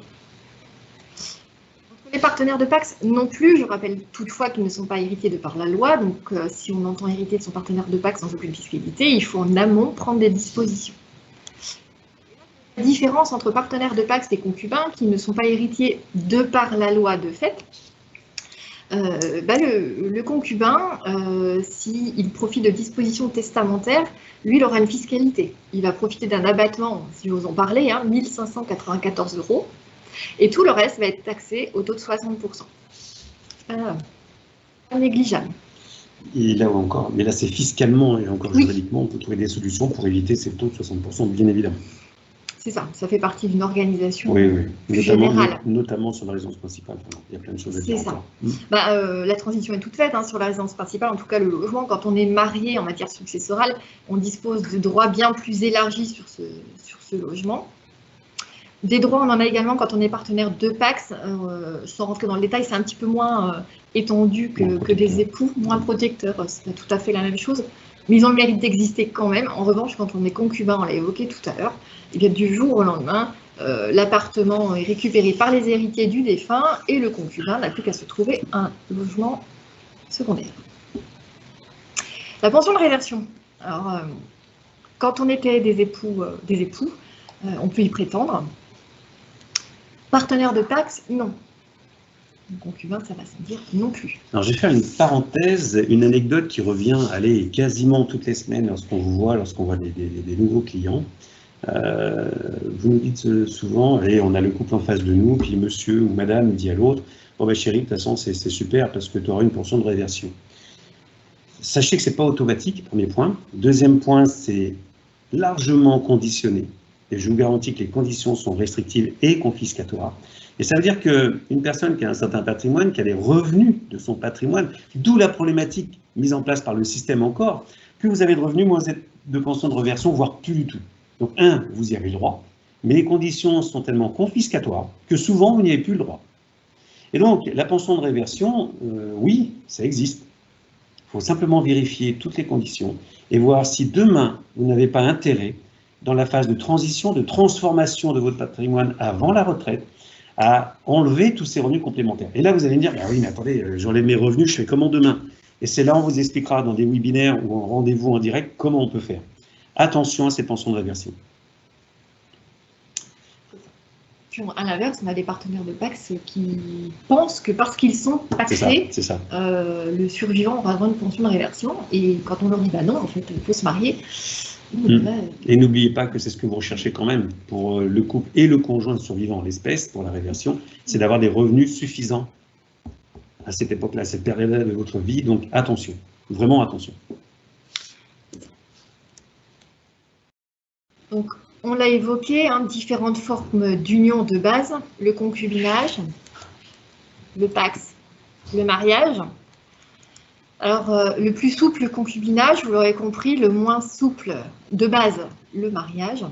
Entre les partenaires de PACS non plus, je rappelle toutefois qu'ils ne sont pas héritiers de par la loi, donc si on entend hériter de son partenaire de PACS sans aucune fiscalité, il faut en amont prendre des dispositions. La différence entre partenaires de PACS et concubins qui ne sont pas héritiers de par la loi de fait, le concubin, s'il profite de dispositions testamentaires, lui, il aura une fiscalité. Il va profiter d'un abattement, si j'ose en parler, 1 594 €, et tout le reste va être taxé au taux de 60%. Pas négligeable. Et là encore, mais là c'est fiscalement et encore Oui. juridiquement, on peut trouver des solutions pour éviter ces taux de 60%, bien évidemment. C'est ça, ça fait partie d'une organisation Oui. générale. Notamment sur la résidence principale. Enfin, il y a plein de choses à dire. C'est ça. Encore. La transition est toute faite sur la résidence principale, en tout cas le logement. Quand on est marié en matière successorale, on dispose de droits bien plus élargis sur ce logement. Des droits, on en a également quand on est partenaire de PACS. Sans rentrer dans le détail, c'est un petit peu moins étendu que des époux, moins protecteurs. C'est pas tout à fait la même chose. Mais ils ont le mérite d'exister quand même. En revanche, quand on est concubin, on l'a évoqué tout à l'heure, et bien du jour au lendemain, l'appartement est récupéré par les héritiers du défunt et le concubin n'a plus qu'à se trouver un logement secondaire. La pension de réversion. Alors, quand on était des époux, on peut y prétendre. Partenaire de PACS, non. Concubin, ça va sans dire non plus. Alors, je vais faire une parenthèse, une anecdote qui revient, quasiment toutes les semaines lorsqu'on voit des nouveaux clients. Vous nous dites souvent, allez, on a le couple en face de nous, puis monsieur ou madame dit à l'autre, bon ben chérie, de toute façon c'est super parce que tu auras une pension de réversion. Sachez que ce n'est pas automatique, premier point. Deuxième point, c'est largement conditionné. Et je vous garantis que les conditions sont restrictives et confiscatoires. Et ça veut dire qu'une personne qui a un certain patrimoine, qui a les revenus de son patrimoine, d'où la problématique mise en place par le système encore, plus vous avez de revenus, moins vous êtes de pension de réversion, voire plus du tout. Donc, vous y avez le droit, mais les conditions sont tellement confiscatoires que souvent, vous n'y avez plus le droit. Et donc, la pension de réversion, oui, ça existe. Il faut simplement vérifier toutes les conditions et voir si demain, vous n'avez pas intérêt, dans la phase de transition, de transformation de votre patrimoine avant la retraite, à enlever tous ces revenus complémentaires. Et là, vous allez me dire, ah oui, mais attendez, j'enlève mes revenus, je fais comment demain? Et c'est là, on vous expliquera dans des webinaires ou en rendez-vous en direct comment on peut faire. Attention à ces pensions de réversion. À l'inverse, on a des partenaires de PACS qui pensent que parce qu'ils sont taxés, le survivant aura droit à une pension de réversion. Et quand on leur dit, bah non, en fait, il faut se marier. Et n'oubliez pas que c'est ce que vous recherchez quand même pour le couple et le conjoint survivant, l'espèce, pour la réversion, c'est d'avoir des revenus suffisants à cette époque-là, à cette période-là de votre vie. Donc attention, vraiment attention. Donc on l'a évoqué, hein, différentes formes d'union de base, le concubinage, le pax, le mariage. Alors, le plus souple, le concubinage, vous l'aurez compris, le moins souple de base, le mariage.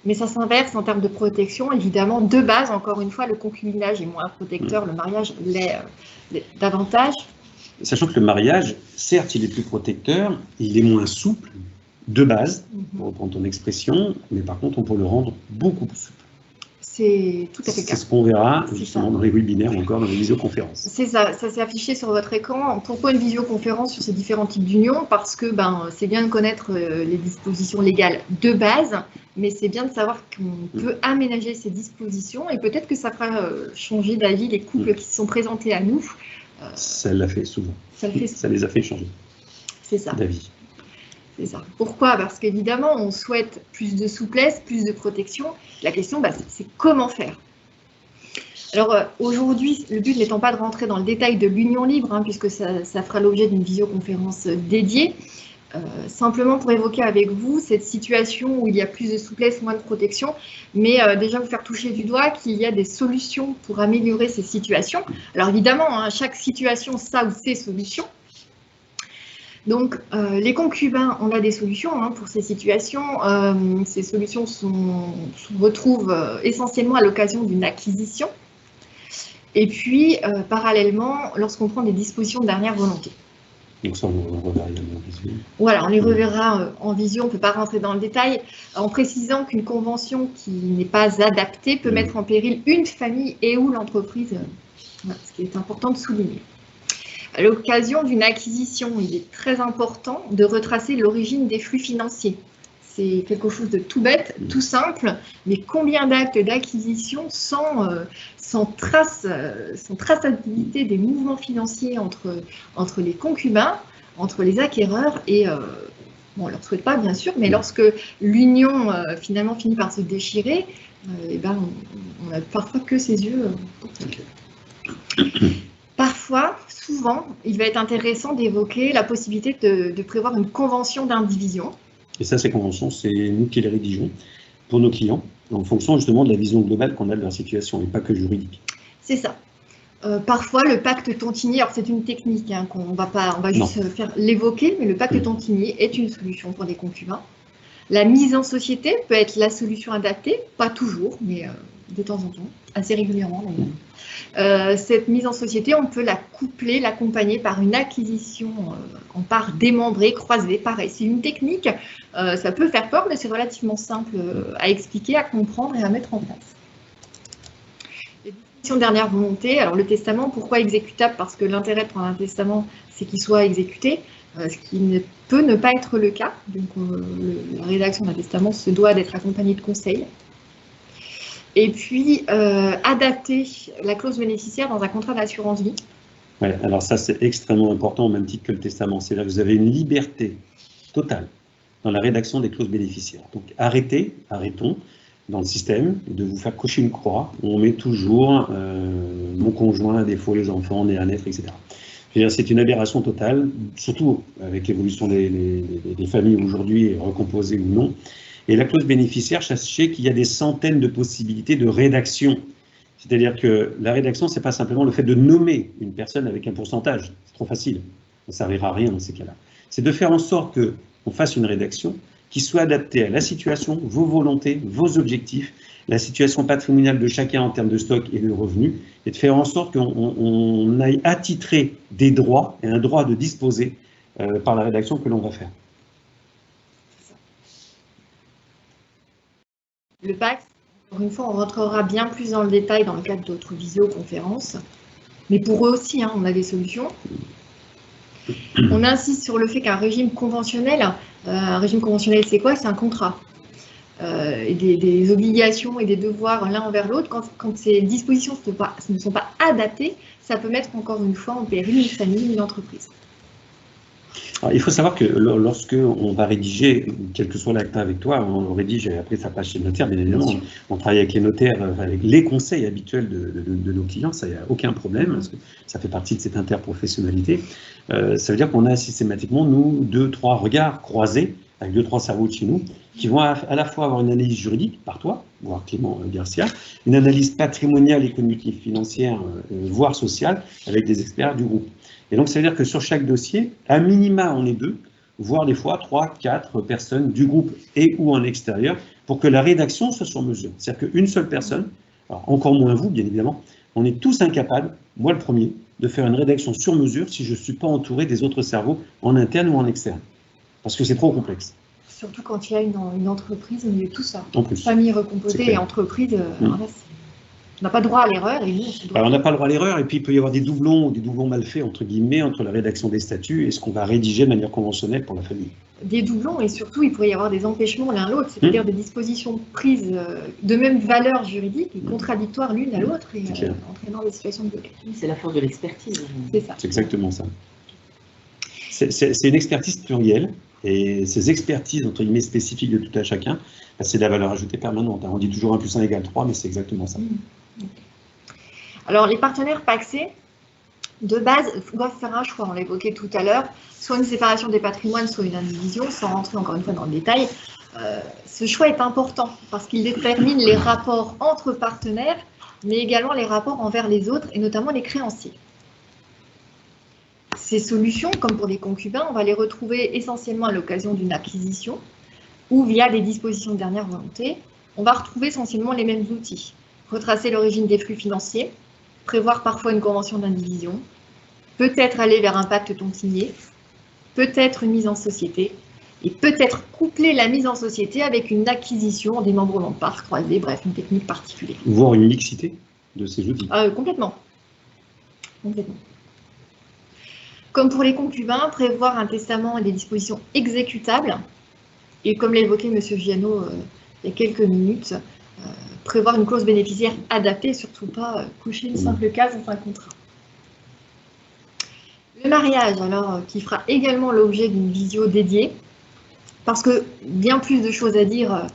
Mais ça s'inverse en termes de protection. Évidemment, de base, encore une fois, le concubinage est moins protecteur, le mariage l'est davantage. Sachant que le mariage, certes, il est plus protecteur, il est moins souple, de base, pour reprendre ton expression, mais par contre, on peut le rendre beaucoup plus souple. C'est tout à fait le cas. C'est ce qu'on verra justement dans les webinaires ou encore dans les visioconférences. C'est ça, ça s'est affiché sur votre écran. Pourquoi une visioconférence sur ces différents types d'unions? Parce que c'est bien de connaître les dispositions légales de base, mais c'est bien de savoir qu'on peut aménager ces dispositions et peut-être que ça fera changer d'avis les couples qui se sont présentés à nous. Ça l'a fait souvent. Ça les a fait changer. C'est ça. D'avis. C'est ça. Pourquoi? Parce qu'évidemment, on souhaite plus de souplesse, plus de protection. La question, c'est comment faire. Alors aujourd'hui, le but n'étant pas de rentrer dans le détail de l'union libre, hein, puisque ça fera l'objet d'une visioconférence dédiée, simplement pour évoquer avec vous cette situation où il y a plus de souplesse, moins de protection, mais déjà vous faire toucher du doigt qu'il y a des solutions pour améliorer ces situations. Alors évidemment, hein, chaque situation, ça ou ses solutions. Donc, les concubins, on a des solutions hein, pour ces situations. Ces solutions se retrouvent essentiellement à l'occasion d'une acquisition. Et puis, parallèlement, lorsqu'on prend des dispositions de dernière volonté. Donc ça, on reverra en visio. Voilà, on les reverra en visio, on ne peut pas rentrer dans le détail, en précisant qu'une convention qui n'est pas adaptée peut mettre en péril une famille et ou l'entreprise, ce qui est important de souligner. À l'occasion d'une acquisition, il est très important de retracer l'origine des flux financiers. C'est quelque chose de tout bête, tout simple, mais combien d'actes d'acquisition sans traçabilité des mouvements financiers entre les concubins, entre les acquéreurs et, bon, on ne leur souhaite pas bien sûr, mais lorsque l'union finalement finit par se déchirer, on n'a parfois que ses yeux. Parfois, souvent, il va être intéressant d'évoquer la possibilité de prévoir une convention d'indivision. Et ça, ces conventions, c'est nous qui les rédigeons pour nos clients, en fonction justement de la vision globale qu'on a de leur situation, et pas que juridique. C'est ça. Parfois, le pacte Tontigny, alors c'est une technique hein, on va juste l'évoquer, mais le pacte Tontigny est une solution pour des concubins. La mise en société peut être la solution adaptée, pas toujours, mais de temps en temps, assez régulièrement d'ailleurs. Cette mise en société, on peut la coupler, l'accompagner par une acquisition en parts démembrées, croisées. Pareil, c'est une technique, ça peut faire peur, mais c'est relativement simple à expliquer, à comprendre et à mettre en place. Les dispositions de dernière volonté, alors le testament, pourquoi exécutable? Parce que l'intérêt de prendre un testament, c'est qu'il soit exécuté, ce qui ne peut ne pas être le cas. Donc la rédaction d'un testament se doit d'être accompagnée de conseils. Et puis, adapter la clause bénéficiaire dans un contrat d'assurance vie. Ouais, alors ça, c'est extrêmement important au même titre que le testament. C'est-à-dire que vous avez une liberté totale dans la rédaction des clauses bénéficiaires. Donc, arrêtons dans le système de vous faire cocher une croix où on met toujours mon conjoint, à défaut les enfants, nés à naître, etc. C'est une aberration totale, surtout avec l'évolution des familles aujourd'hui, recomposées ou non. Et la clause bénéficiaire, sachez qu'il y a des centaines de possibilités de rédaction. C'est-à-dire que la rédaction, ce n'est pas simplement le fait de nommer une personne avec un pourcentage. C'est trop facile. Ça ne servira à rien dans ces cas-là. C'est de faire en sorte qu'on fasse une rédaction qui soit adaptée à la situation, vos volontés, vos objectifs, la situation patrimoniale de chacun en termes de stock et de revenus, et de faire en sorte qu'on aille attitrer des droits et un droit de disposer par la rédaction que l'on va faire. Le pacte, encore une fois, on rentrera bien plus dans le détail dans le cadre d'autres visioconférences. Mais pour eux aussi, hein, on a des solutions. On insiste sur le fait qu'un régime conventionnel, c'est quoi? C'est un contrat. Et des obligations et des devoirs l'un envers l'autre. Quand ces dispositions ne sont pas adaptées, ça peut mettre encore une fois en péril une famille, une entreprise. Alors, il faut savoir que lorsque on va rédiger, quel que soit l'acte avec toi, on le rédige et après ça passe chez le notaire, bien évidemment. On travaille avec les notaires, avec les conseils habituels de nos clients, ça, il n'y a aucun problème, parce que ça fait partie de cette interprofessionnalité. Ça veut dire qu'on a systématiquement, nous, 2, 3 regards croisés avec 2-3 cerveaux de chez nous, qui vont à la fois avoir une analyse juridique, par toi, voire Clément Garcia, une analyse patrimoniale et cognitive financière, voire sociale, avec des experts du groupe. Et donc, ça veut dire que sur chaque dossier, à minima, on est 2, voire des fois 3, 4 personnes du groupe et ou en extérieur, pour que la rédaction soit sur mesure. C'est-à-dire qu'une seule personne, alors encore moins vous, bien évidemment, on est tous incapables, moi le premier, de faire une rédaction sur mesure si je ne suis pas entouré des autres cerveaux en interne ou en externe. Parce que c'est trop complexe. Surtout quand il y a une entreprise au milieu de tout ça. En plus. Famille recomposée et entreprise, on n'a pas droit à l'erreur. On n'a pas le droit à l'erreur, et puis il peut y avoir des doublons ou des doublons mal faits, entre guillemets, entre la rédaction des statuts et ce qu'on va rédiger de manière conventionnelle pour la famille. Des doublons, et surtout, il pourrait y avoir des empêchements l'un l'autre, c'est-à-dire des dispositions prises de même valeur juridique et contradictoires l'une à l'autre, et entraînant des situations de blocage. C'est la force de l'expertise. C'est ça. C'est exactement ça. C'est une expertise plurielle, et ces expertises, entre guillemets, spécifiques de tout à chacun, c'est de la valeur ajoutée permanente. On dit toujours 1 + 1 = 3, mais c'est exactement ça. Alors, les partenaires pacsés, de base, doivent faire un choix, on l'évoquait tout à l'heure, soit une séparation des patrimoines, soit une indivision, sans rentrer encore une fois dans le détail. Ce choix est important parce qu'il détermine les rapports entre partenaires, mais également les rapports envers les autres, et notamment les créanciers. Ces solutions, comme pour les concubins, on va les retrouver essentiellement à l'occasion d'une acquisition ou via des dispositions de dernière volonté. On va retrouver essentiellement les mêmes outils. Retracer l'origine des flux financiers, prévoir parfois une convention d'indivision, peut-être aller vers un pacte ton signé, peut-être une mise en société, et peut-être coupler la mise en société avec une acquisition en démembrement de parts croisées, bref, une technique particulière. Voire une mixité de ces outils. Complètement. Complètement. Comme pour les concubins, prévoir un testament et des dispositions exécutables, et comme l'évoquait M. Viano il y a quelques minutes, prévoir une clause bénéficiaire adaptée et surtout pas coucher une simple case dans un contrat. Le mariage, alors, qui fera également l'objet d'une visio dédiée, parce que bien plus de choses à dire.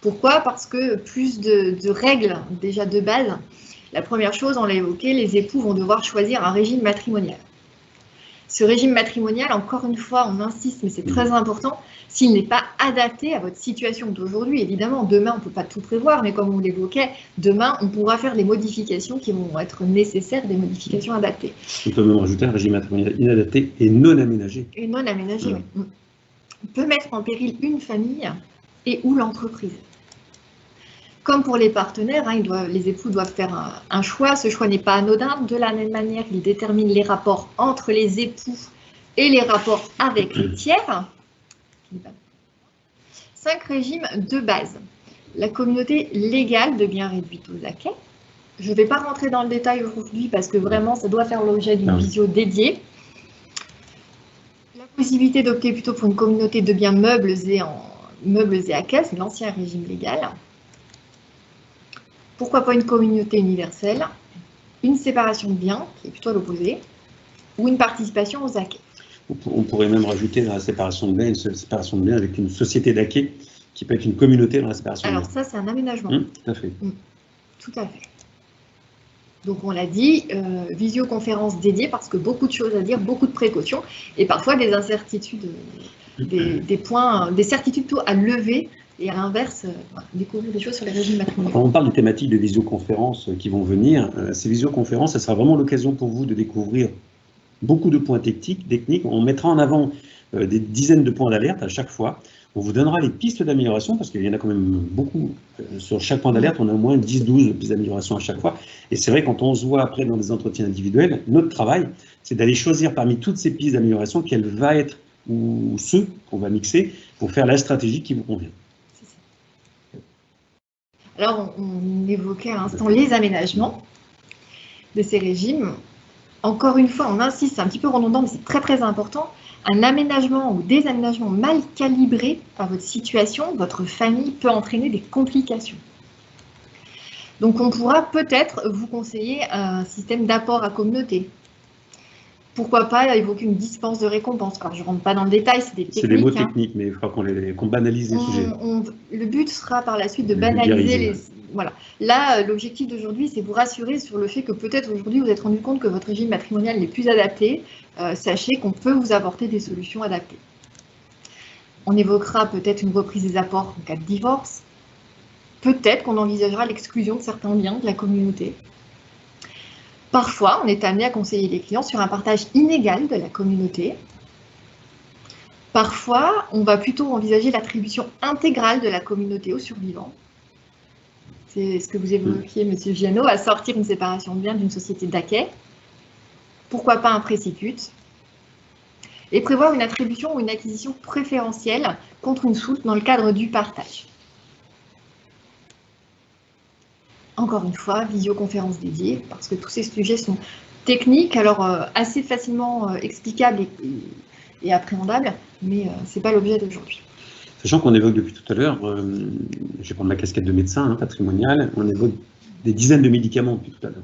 Pourquoi? Parce que plus de règles déjà de base. La première chose, on l'a évoqué, les époux vont devoir choisir un régime matrimonial. Ce régime matrimonial, encore une fois, on insiste, mais c'est très important, s'il n'est pas adapté à votre situation d'aujourd'hui. Évidemment, demain, on ne peut pas tout prévoir, mais comme on l'évoquait, demain, on pourra faire des modifications qui vont être nécessaires, des modifications adaptées. On peut même rajouter un régime matrimonial inadapté et non aménagé. Et non aménagé, oui. On peut mettre en péril une famille et ou l'entreprise. Comme pour les partenaires, les époux doivent faire un choix. Ce choix n'est pas anodin. De la même manière, il détermine les rapports entre les époux et les rapports avec les tiers. 5 régimes de base. La communauté légale de biens réduite aux acquets. Je ne vais pas rentrer dans le détail aujourd'hui parce que vraiment, ça doit faire l'objet d'une visio dédiée. La possibilité d'opter plutôt pour une communauté de biens meubles et acquets, c'est l'ancien régime légal. Pourquoi pas une communauté universelle, une séparation de biens, qui est plutôt l'opposé, ou une participation aux acquets. On pourrait même rajouter dans la séparation de biens, une séparation de biens avec une société d'acquets, qui peut être une communauté dans la séparation de biens. Alors ça, c'est un aménagement. Tout à fait. Tout à fait. Donc on l'a dit, visioconférence dédiée, parce que beaucoup de choses à dire, beaucoup de précautions, et parfois des incertitudes, des points, des certitudes plutôt à lever, et à l'inverse, découvrir des choses sur les régimes matrimoniaux. Quand on parle des thématiques de visioconférences qui vont venir, ces visioconférences, ça sera vraiment l'occasion pour vous de découvrir beaucoup de points techniques. On mettra en avant des dizaines de points d'alerte à chaque fois. On vous donnera les pistes d'amélioration, parce qu'il y en a quand même beaucoup. Sur chaque point d'alerte, on a au moins 10-12 pistes d'amélioration à chaque fois. Et c'est vrai, quand on se voit après dans des entretiens individuels, notre travail, c'est d'aller choisir parmi toutes ces pistes d'amélioration quelle va être, ou ceux qu'on va mixer, pour faire la stratégie qui vous convient. Alors, on évoquait à l'instant les aménagements de ces régimes. Encore une fois, on insiste, c'est un petit peu redondant, mais c'est très très important. Un aménagement ou des aménagements mal calibrés à votre situation, votre famille, peut entraîner des complications. Donc, on pourra peut-être vous conseiller un système d'apport à communauté. Pourquoi pas évoquer une dispense de récompense. Alors, je ne rentre pas dans le détail, c'est des techniques. C'est des mots techniques, mais il faudra qu'on banalise les sujets. Le but sera par la suite de banaliser les... Voilà. Là, l'objectif d'aujourd'hui, c'est vous rassurer sur le fait que peut-être aujourd'hui, vous vous êtes rendu compte que votre régime matrimonial n'est plus adapté. Sachez qu'on peut vous apporter des solutions adaptées. On évoquera peut-être une reprise des apports en cas de divorce. Peut-être qu'on envisagera l'exclusion de certains biens de la communauté. Parfois, on est amené à conseiller les clients sur un partage inégal de la communauté. Parfois, on va plutôt envisager l'attribution intégrale de la communauté aux survivants. C'est ce que vous évoquiez, M. Giano, à sortir une séparation de biens d'une société d'acquet. Pourquoi pas un préciput? Et prévoir une attribution ou une acquisition préférentielle contre une soulte dans le cadre du partage. Encore une fois, visioconférence dédiée, parce que tous ces sujets sont techniques, alors assez facilement explicables et appréhendables, mais ce n'est pas l'objet d'aujourd'hui. Sachant qu'on évoque depuis tout à l'heure, je vais prendre ma casquette de médecin patrimonial, on évoque des dizaines de médicaments depuis tout à l'heure.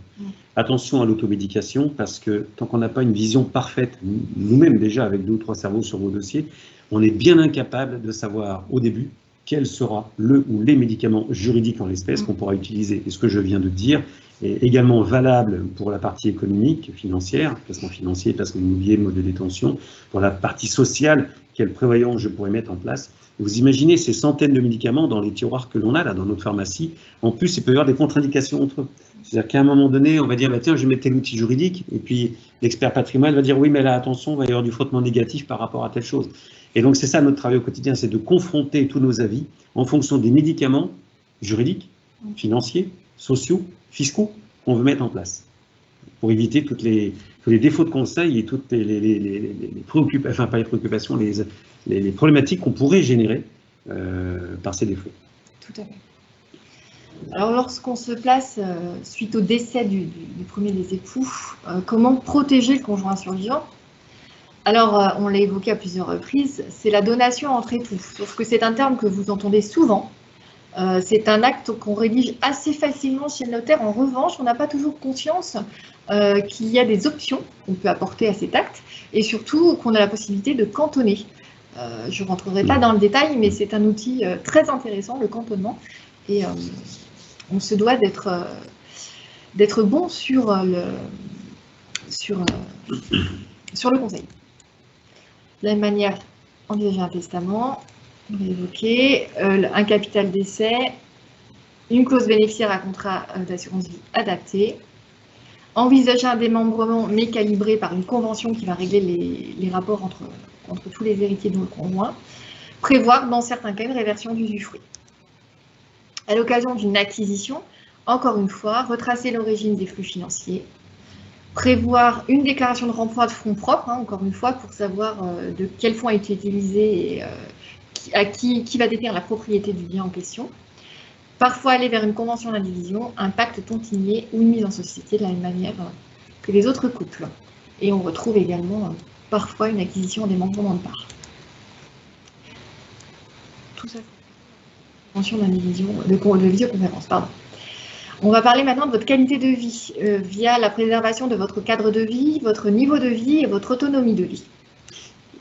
Attention à l'automédication, parce que tant qu'on n'a pas une vision parfaite, nous-mêmes déjà avec 2 ou 3 cerveaux sur vos dossiers, on est bien incapable de savoir au début quel sera le ou les médicaments juridiques en l'espèce qu'on pourra utiliser. Et ce que je viens de dire est également valable pour la partie économique, financière, placement financier, placement immobilier, mode de détention, pour la partie sociale, quelle prévoyance je pourrais mettre en place. Vous imaginez ces centaines de médicaments dans les tiroirs que l'on a là dans notre pharmacie. En plus, il peut y avoir des contre-indications entre eux. C'est-à-dire qu'à un moment donné, on va dire, bah, tiens, je vais mettre tel outil juridique, et puis l'expert patrimonial va dire, oui, mais là, attention, il va y avoir du frottement négatif par rapport à telle chose. Et donc, c'est ça notre travail au quotidien, c'est de confronter tous nos avis en fonction des médicaments juridiques, financiers, sociaux, fiscaux qu'on veut mettre en place, pour éviter tous les défauts de conseil et toutes les préoccupations, enfin pas les préoccupations, les problématiques qu'on pourrait générer par ces défauts. Tout à fait. Alors, lorsqu'on se place suite au décès du premier des époux, comment protéger le conjoint survivant? Alors, on l'a évoqué à plusieurs reprises, c'est la donation entre époux, sauf que c'est un terme que vous entendez souvent. C'est un acte qu'on rédige assez facilement chez le notaire. En revanche, on n'a pas toujours conscience qu'il y a des options qu'on peut apporter à cet acte et surtout qu'on a la possibilité de cantonner. Je ne rentrerai pas dans le détail, mais c'est un outil très intéressant, le cantonnement. Et on se doit d'être bon sur le conseil. De la même manière, envisager un testament, on l'a évoqué, un capital décès, une clause bénéficiaire à contrat d'assurance vie adapté, envisager un démembrement mais calibré par une convention qui va régler les rapports entre tous les héritiers de nos conjoints, prévoir dans certains cas une réversion d'usufruit. À l'occasion d'une acquisition, encore une fois, retracer l'origine des flux financiers, prévoir une déclaration de remploi de fonds propres, encore une fois, pour savoir de quel fonds a été utilisé et à qui va détenir la propriété du bien en question. Parfois aller vers une convention d'indivision, un pacte tontinier ou une mise en société de la même manière que les autres couples. Et on retrouve également parfois une acquisition des démembrement de parts. Tout ça, convention d'indivision, de visioconférence, pardon. On va parler maintenant de votre qualité de vie via la préservation de votre cadre de vie, votre niveau de vie et votre autonomie de vie.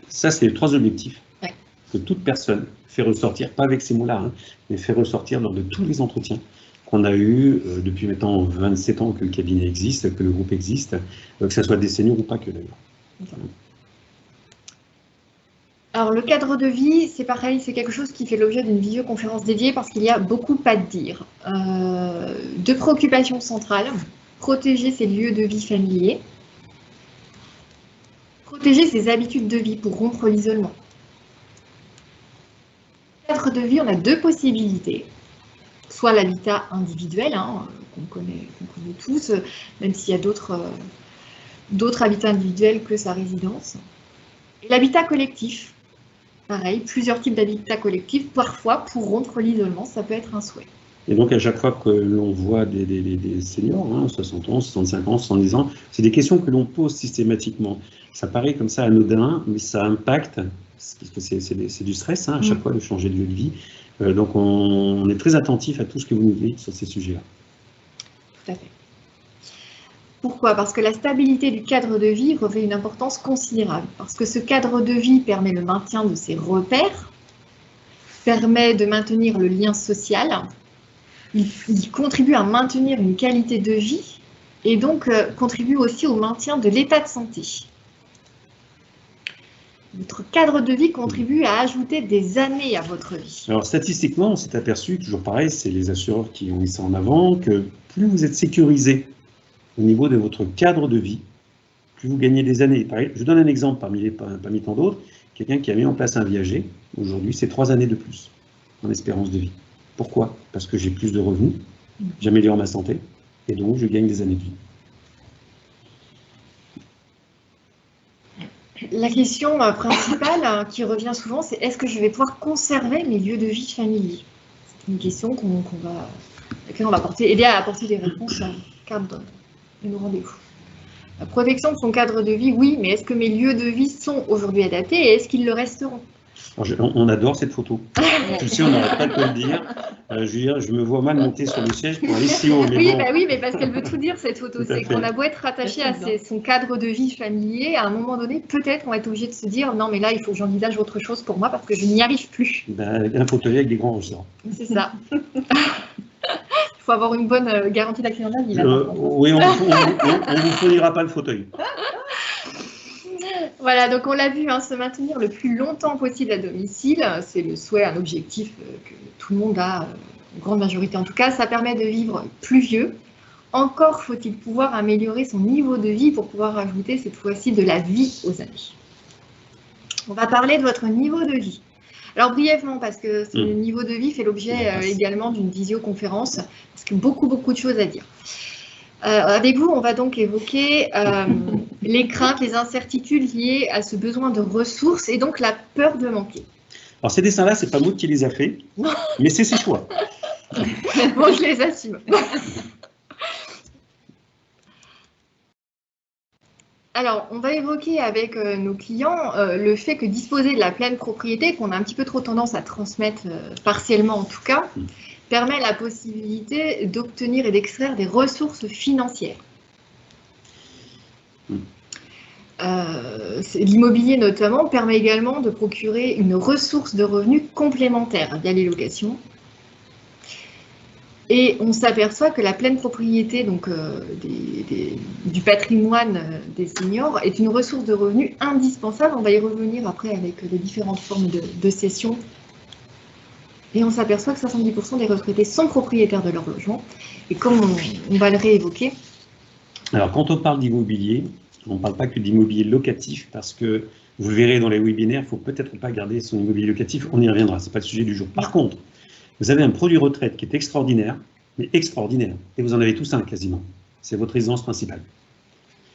Ça, c'est les 3 objectifs ouais. Que toute personne fait ressortir, pas avec ces mots-là, mais fait ressortir lors de tous les entretiens qu'on a eus depuis maintenant 27 ans que le cabinet existe, que le groupe existe, que ce soit des seniors ou pas que d'ailleurs. Alors, le cadre de vie, c'est pareil, c'est quelque chose qui fait l'objet d'une visioconférence dédiée parce qu'il y a beaucoup à dire. 2 préoccupations centrales, protéger ses lieux de vie familiers, protéger ses habitudes de vie pour rompre l'isolement. Cadre de vie, on a 2 possibilités, soit l'habitat individuel, qu'on connaît tous, même s'il y a d'autres habitats individuels que sa résidence, et l'habitat collectif. Pareil, plusieurs types d'habitats collectifs, parfois pour rompre l'isolement, ça peut être un souhait. Et donc à chaque fois que l'on voit des seniors, 60 ans, 65 ans, 70 ans, c'est des questions que l'on pose systématiquement. Ça paraît comme ça anodin, mais ça impacte, parce que c'est du stress à chaque fois de changer de lieu de vie. Donc on est très attentif à tout ce que vous nous dites sur ces sujets-là. Tout à fait. Pourquoi? Parce que la stabilité du cadre de vie revêt une importance considérable. Parce que ce cadre de vie permet le maintien de ses repères, permet de maintenir le lien social, il contribue à maintenir une qualité de vie et donc contribue aussi au maintien de l'état de santé. votre cadre de vie contribue à ajouter des années à votre vie. Alors statistiquement, on s'est aperçu, toujours pareil, c'est les assureurs qui ont mis ça en avant, que plus vous êtes sécurisé au niveau de votre cadre de vie, plus vous gagnez des années. Pareil, je donne un exemple parmi tant d'autres. Quelqu'un qui a mis en place un viager, aujourd'hui, c'est 3 années de plus en espérance de vie. Pourquoi? Parce que j'ai plus de revenus, j'améliore ma santé, et donc je gagne des années de vie. La question principale qui revient souvent, c'est est-ce que je vais pouvoir conserver mes lieux de vie familiers? C'est une question à laquelle on va aider à apporter des réponses à cadre de nos rendez-vous. La protection de son cadre de vie, oui, mais est-ce que mes lieux de vie sont aujourd'hui adaptés et est-ce qu'ils le resteront? Alors, on adore cette photo. Tu sais, on n'arrête pas de te le dire. Je veux dire, je me vois mal monter sur le siège pour aller si haut. Mais oui, bon. oui, mais parce qu'elle veut tout dire, cette photo. C'est qu'on a beau être rattaché à son cadre de vie familier, à un moment donné, peut-être on va être obligé de se dire non, mais là, il faut que j'envisage autre chose pour moi parce que je n'y arrive plus. Un fauteuil avec des grands ressorts. C'est ça. Il faut avoir une bonne garantie d'accident de la vie. Oui, on ne vous fournira pas le fauteuil. Voilà, donc on l'a vu, se maintenir le plus longtemps possible à domicile, c'est le souhait, un objectif que tout le monde a, une grande majorité en tout cas, ça permet de vivre plus vieux. Encore faut-il pouvoir améliorer son niveau de vie pour pouvoir ajouter cette fois-ci de la vie aux années. On va parler de votre niveau de vie. Alors brièvement, parce que le niveau de vie fait l'objet également d'une visioconférence, parce que beaucoup de choses à dire. Avec vous, on va donc évoquer les craintes, les incertitudes liées à ce besoin de ressources et donc la peur de manquer. Alors ces dessins-là, c'est pas Maud qui les a faits, mais c'est ses choix. Bon, je les assume. Alors, on va évoquer avec nos clients le fait que disposer de la pleine propriété, qu'on a un petit peu trop tendance à transmettre partiellement en tout cas, permet la possibilité d'obtenir et d'extraire des ressources financières. L'immobilier notamment permet également de procurer une ressource de revenus complémentaire via les locations. Et on s'aperçoit que la pleine propriété donc, du patrimoine des seniors est une ressource de revenus indispensable. On va y revenir après avec les différentes formes de cession. Et on s'aperçoit que 70% des retraités sont propriétaires de leur logement. Et comme on va le réévoquer. Alors, quand on parle d'immobilier, on ne parle pas que d'immobilier locatif, parce que vous verrez dans les webinaires, il ne faut peut-être pas garder son immobilier locatif, on y reviendra, ce n'est pas le sujet du jour. Par contre, vous avez un produit retraite qui est extraordinaire, mais extraordinaire, et vous en avez tous un quasiment. C'est votre résidence principale.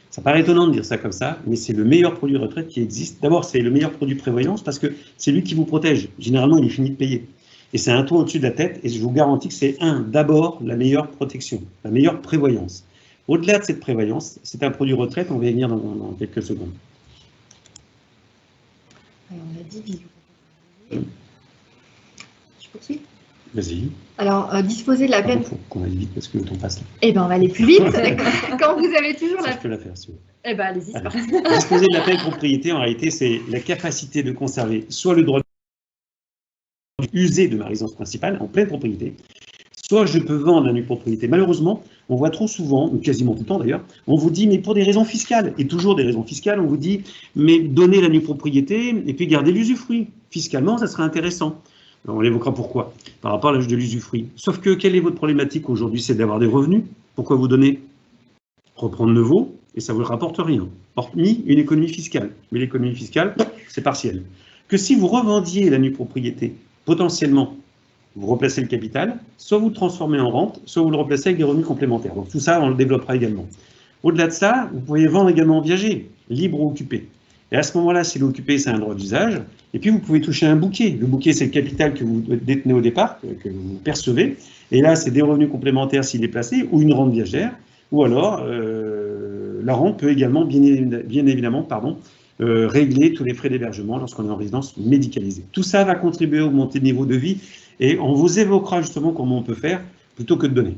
Ça paraît étonnant de dire ça comme ça, mais c'est le meilleur produit retraite qui existe. D'abord, c'est le meilleur produit prévoyance, parce que c'est lui qui vous protège. Généralement, il est fini de payer. Et c'est un toit au-dessus de la tête, et je vous garantis que c'est d'abord la meilleure protection, la meilleure prévoyance. Au-delà de cette prévoyance, c'est un produit retraite, on va y venir dans quelques secondes. Alors, on a dit Je poursuis. Vas-y. Alors, disposer de la pleine... Il faut qu'on aille vite parce que le temps passe. Eh bien, on va aller plus vite. Quand vous avez toujours ça, je peux la faire, si vous voulez. Eh bien, allez-y, c'est parti. Disposer de la pleine propriété, en réalité, c'est la capacité de conserver soit le droit d'user de ma résidence principale en pleine propriété, soit je peux vendre la nue propriété. Malheureusement, on voit trop souvent, ou quasiment tout le temps d'ailleurs, on vous dit, mais pour des raisons fiscales, et toujours des raisons fiscales, on vous dit, mais donnez la nue propriété et puis gardez l'usufruit. Fiscalement, ça serait intéressant. Alors, on l'évoquera pourquoi, par rapport à l'âge de l'usufruit. Sauf que, quelle est votre problématique aujourd'hui? C'est d'avoir des revenus. Pourquoi vous donnez? Reprendre ne vaut, et ça ne vous rapporte rien. Hormis une économie fiscale. Mais l'économie fiscale, c'est partiel. Que si vous revendiez la nue propriété, potentiellement, vous replacez le capital, soit vous le transformez en rente, soit vous le replacez avec des revenus complémentaires. Donc tout ça, on le développera également. Au-delà de ça, vous pouvez vendre également en viager, libre ou occupé. Et à ce moment-là, si l'occupé, c'est un droit d'usage, et puis vous pouvez toucher un bouquet. Le bouquet, c'est le capital que vous détenez au départ, que vous percevez. Et là, c'est des revenus complémentaires s'il est placé, ou une rente viagère, ou alors la rente peut également, bien évidemment, régler tous les frais d'hébergement lorsqu'on est en résidence médicalisée. Tout ça va contribuer à augmenter le niveau de vie, et on vous évoquera justement comment on peut faire, plutôt que de donner.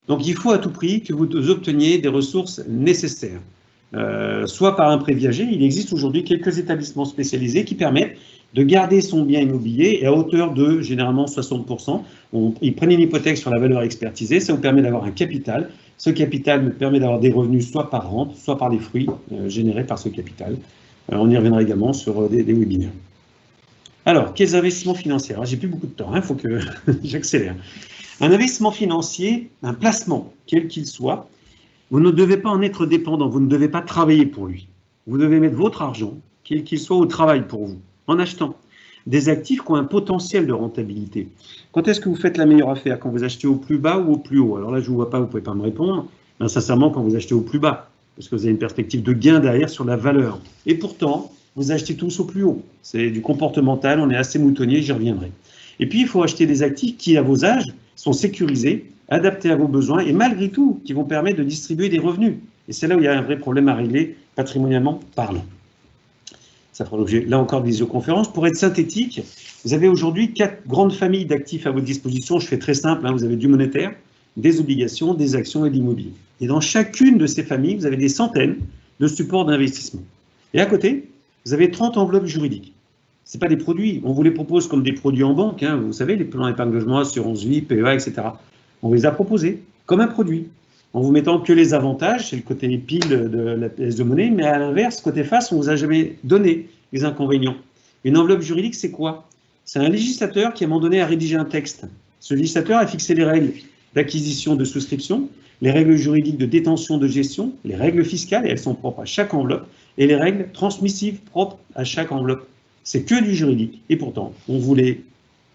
Donc il faut à tout prix que vous obteniez des ressources nécessaires. Soit par un prêt viager, il existe aujourd'hui quelques établissements spécialisés qui permettent de garder son bien immobilier et à hauteur de généralement 60%. Ils prennent une hypothèque sur la valeur expertisée, ça vous permet d'avoir un capital. Ce capital me permet d'avoir des revenus soit par rente, soit par les fruits générés par ce capital. On y reviendra également sur des webinaires. Alors, quels investissements financiers? Alors, j'ai plus beaucoup de temps, il faut que j'accélère. Un investissement financier, un placement, quel qu'il soit, vous ne devez pas en être dépendant, vous ne devez pas travailler pour lui. Vous devez mettre votre argent, quel qu'il soit, au travail pour vous, en achetant des actifs qui ont un potentiel de rentabilité. Quand est-ce que vous faites la meilleure affaire? Quand vous achetez au plus bas ou au plus haut? Alors là, je ne vous vois pas, vous ne pouvez pas me répondre. Ben, sincèrement, quand vous achetez au plus bas, parce que vous avez une perspective de gain derrière sur la valeur. Et pourtant, vous achetez tous au plus haut. C'est du comportemental, on est assez moutonnier, j'y reviendrai. Et puis, il faut acheter des actifs qui, à vos âges, sont sécurisés, adaptés à vos besoins et malgré tout, qui vont permettre de distribuer des revenus. Et c'est là où il y a un vrai problème à régler, patrimonialement parlant. Ça fera l'objet, là encore, de visioconférences. Pour être synthétique, vous avez aujourd'hui 4 grandes familles d'actifs à votre disposition. Je fais très simple, hein, vous avez du monétaire, des obligations, des actions et de l'immobilier. Et dans chacune de ces familles, vous avez des centaines de supports d'investissement. Et à côté, vous avez 30 enveloppes juridiques. Ce n'est pas des produits, on vous les propose comme des produits en banque, hein, vous savez, les plans d'épargne logement, assurance vie, PEA, etc. On vous les a proposés comme un produit, en vous mettant que les avantages, c'est le côté pile de la pièce de monnaie, mais à l'inverse, côté face, on ne vous a jamais donné les inconvénients. Une enveloppe juridique, c'est quoi? C'est un législateur qui, à un moment donné, a rédigé un texte. Ce législateur a fixé les règles d'acquisition, de souscription, les règles juridiques de détention, de gestion, les règles fiscales, et elles sont propres à chaque enveloppe, et les règles transmissives propres à chaque enveloppe. C'est que du juridique. Et pourtant, on voulait,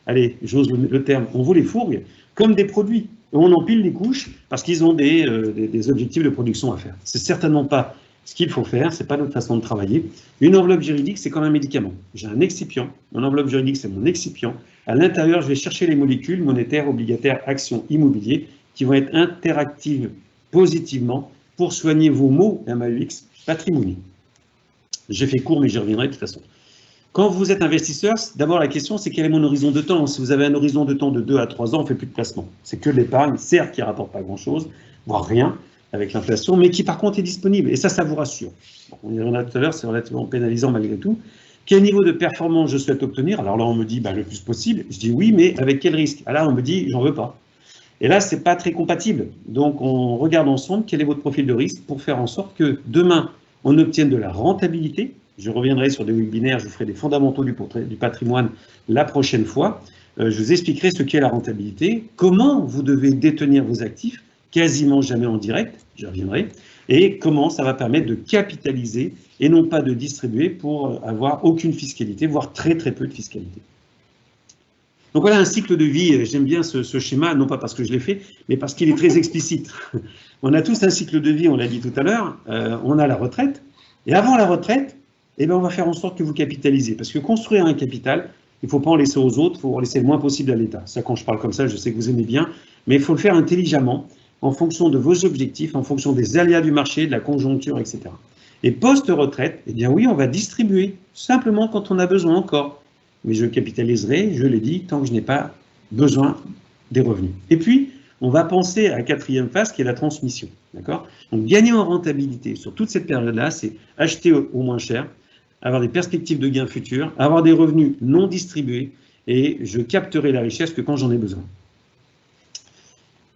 allez, j'ose le terme, on vous les fourgue comme des produits. Et on empile les couches parce qu'ils ont des objectifs de production à faire. C'est certainement pas ce qu'il faut faire, c'est pas notre façon de travailler. Une enveloppe juridique, c'est comme un médicament. J'ai un excipient, mon enveloppe juridique, c'est mon excipient. À l'intérieur, je vais chercher les molécules monétaires, obligataires, actions, immobiliers, qui vont être interactives positivement pour soigner vos maux MAUX patrimoniaux. J'ai fait court, mais j'y reviendrai de toute façon. Quand vous êtes investisseur, d'abord la question, c'est quel est mon horizon de temps? Si vous avez un horizon de temps de 2 à 3 ans, on ne fait plus de placement. C'est que de l'épargne, certes, qui ne rapporte pas grand-chose, voire rien, avec l'inflation, mais qui par contre est disponible. Et ça vous rassure. On y reviendra tout à l'heure, c'est relativement pénalisant malgré tout. Quel niveau de performance je souhaite obtenir? Alors là, on me dit le plus possible. Je dis oui, mais avec quel risque? Alors là, on me dit, j'en veux pas. Et là, ce n'est pas très compatible. Donc, on regarde ensemble quel est votre profil de risque pour faire en sorte que demain, on obtienne de la rentabilité. Je reviendrai sur des webinaires, je vous ferai des fondamentaux du patrimoine la prochaine fois. Je vous expliquerai ce qu'est la rentabilité, comment vous devez détenir vos actifs, quasiment jamais en direct, j'y reviendrai, et comment ça va permettre de capitaliser et non pas de distribuer pour avoir aucune fiscalité, voire très très peu de fiscalité. Donc voilà un cycle de vie, j'aime bien ce schéma, non pas parce que je l'ai fait, mais parce qu'il est très explicite. On a tous un cycle de vie, on l'a dit tout à l'heure, on a la retraite, et avant la retraite, eh bien, on va faire en sorte que vous capitalisez. Parce que construire un capital, il ne faut pas en laisser aux autres, il faut en laisser le moins possible à l'État. Ça, quand je parle comme ça, je sais que vous aimez bien, mais il faut le faire intelligemment, en fonction de vos objectifs, en fonction des aléas du marché, de la conjoncture, etc. Et post-retraite, eh bien oui, on va distribuer, simplement quand on a besoin encore. Mais je capitaliserai, je l'ai dit, tant que je n'ai pas besoin des revenus. Et puis, on va penser à la 4e phase qui est la transmission. D'accord? Donc, gagner en rentabilité sur toute cette période-là, c'est acheter au moins cher, avoir des perspectives de gains futurs, avoir des revenus non distribués, et je capterai la richesse que quand j'en ai besoin.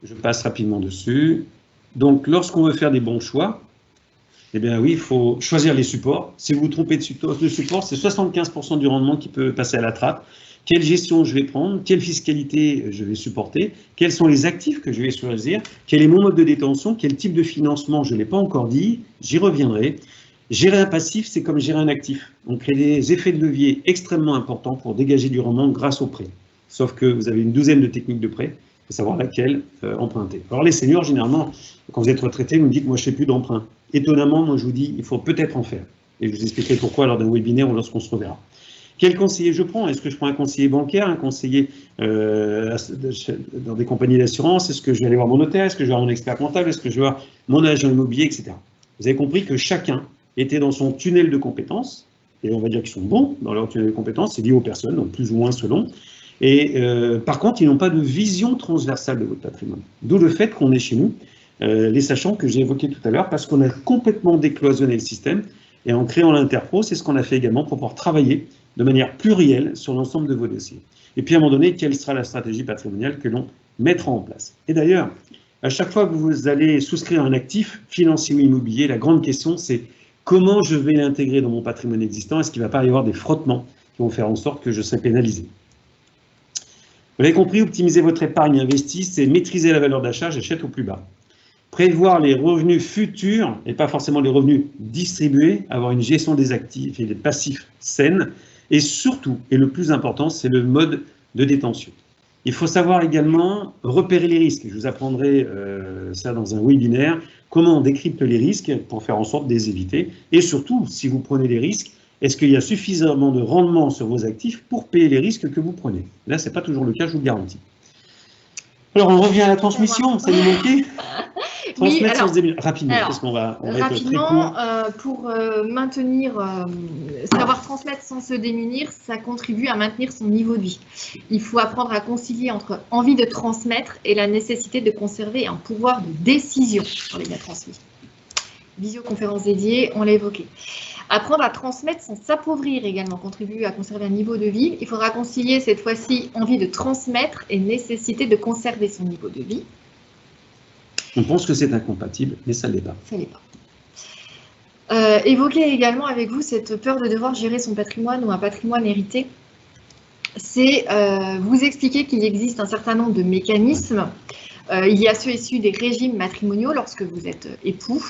Je passe rapidement dessus. Donc, lorsqu'on veut faire des bons choix, eh bien oui, il faut choisir les supports. Si vous vous trompez de support, c'est 75% du rendement qui peut passer à la trappe. Quelle gestion je vais prendre? Quelle fiscalité je vais supporter? Quels sont les actifs que je vais choisir? Quel est mon mode de détention? Quel type de financement? Je ne l'ai pas encore dit, j'y reviendrai. Gérer un passif, c'est comme gérer un actif. On crée des effets de levier extrêmement importants pour dégager du rendement grâce aux prêts. Sauf que vous avez une douzaine de techniques de prêts, il faut savoir laquelle emprunter. Alors les seniors, généralement, quand vous êtes retraité, vous me dites, moi je ne fais plus d'emprunt. Étonnamment, moi je vous dis, il faut peut-être en faire. Et je vous expliquerai pourquoi lors d'un webinaire ou lorsqu'on se reverra. Quel conseiller je prends? Est-ce que je prends un conseiller bancaire, un conseiller dans des compagnies d'assurance? Est-ce que je vais aller voir mon notaire? Est-ce que je vais voir mon expert comptable? Est-ce que je vais voir mon agent immobilier, etc. Vous avez compris que chacun était dans son tunnel de compétences, et on va dire qu'ils sont bons dans leur tunnel de compétences, c'est lié aux personnes, donc plus ou moins selon. Et par contre, ils n'ont pas de vision transversale de votre patrimoine. D'où le fait qu'on est chez nous, les sachants que j'ai évoqués tout à l'heure, parce qu'on a complètement décloisonné le système, et en créant l'Interpro, c'est ce qu'on a fait également pour pouvoir travailler de manière plurielle sur l'ensemble de vos dossiers. Et puis à un moment donné, quelle sera la stratégie patrimoniale que l'on mettra en place? Et d'ailleurs, à chaque fois que vous allez souscrire un actif financier ou immobilier, la grande question c'est comment je vais l'intégrer dans mon patrimoine existant? Est-ce qu'il ne va pas y avoir des frottements qui vont faire en sorte que je serai pénalisé? Vous l'avez compris, optimiser votre épargne investie, c'est maîtriser la valeur d'achat, j'achète au plus bas. Prévoir les revenus futurs et pas forcément les revenus distribués, avoir une gestion des actifs et des passifs saine. Et surtout, et le plus important, c'est le mode de détention. Il faut savoir également repérer les risques. Je vous apprendrai ça dans un webinaire, comment on décrypte les risques pour faire en sorte de les éviter. Et surtout, si vous prenez des risques, est-ce qu'il y a suffisamment de rendement sur vos actifs pour payer les risques que vous prenez? Là, ce n'est pas toujours le cas, je vous le garantis. Alors, on revient à la transmission, ça nous manquait. Transmettre sans se démunir. Rapidement, parce qu'on va être très court. Pour savoir transmettre sans se démunir, ça contribue à maintenir son niveau de vie. Il faut apprendre à concilier entre envie de transmettre et la nécessité de conserver un pouvoir de décision sur les biens transmis. Visioconférence dédiée, on l'a évoqué. Apprendre à transmettre sans s'appauvrir également contribue à conserver un niveau de vie. Il faudra concilier cette fois-ci envie de transmettre et nécessité de conserver son niveau de vie. On pense que c'est incompatible, mais ça ne l'est pas. Ça ne l'est pas. Évoquer également avec vous cette peur de devoir gérer son patrimoine ou un patrimoine hérité. C'est vous expliquer qu'il existe un certain nombre de mécanismes. Il y a ceux issus des régimes matrimoniaux lorsque vous êtes époux.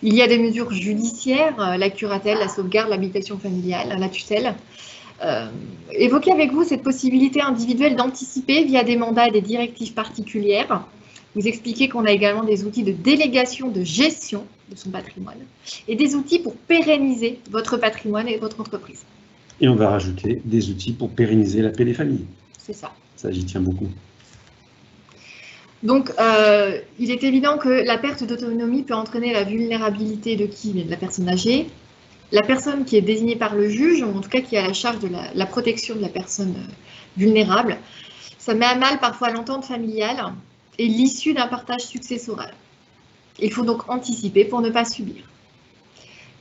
Il y a des mesures judiciaires, la curatelle, la sauvegarde, l'habitation familiale, la tutelle. Évoquer avec vous cette possibilité individuelle d'anticiper via des mandats et des directives particulières. Vous expliquer qu'on a également des outils de délégation de gestion de son patrimoine et des outils pour pérenniser votre patrimoine et votre entreprise. Et on va rajouter des outils pour pérenniser la paix des familles. C'est ça. Ça, j'y tiens beaucoup. Donc, il est évident que la perte d'autonomie peut entraîner la vulnérabilité de qui? De la personne âgée, la personne qui est désignée par le juge, ou en tout cas qui a la charge de la protection de la personne vulnérable. Ça met à mal parfois l'entente familiale et l'issue d'un partage successoral. Il faut donc anticiper pour ne pas subir.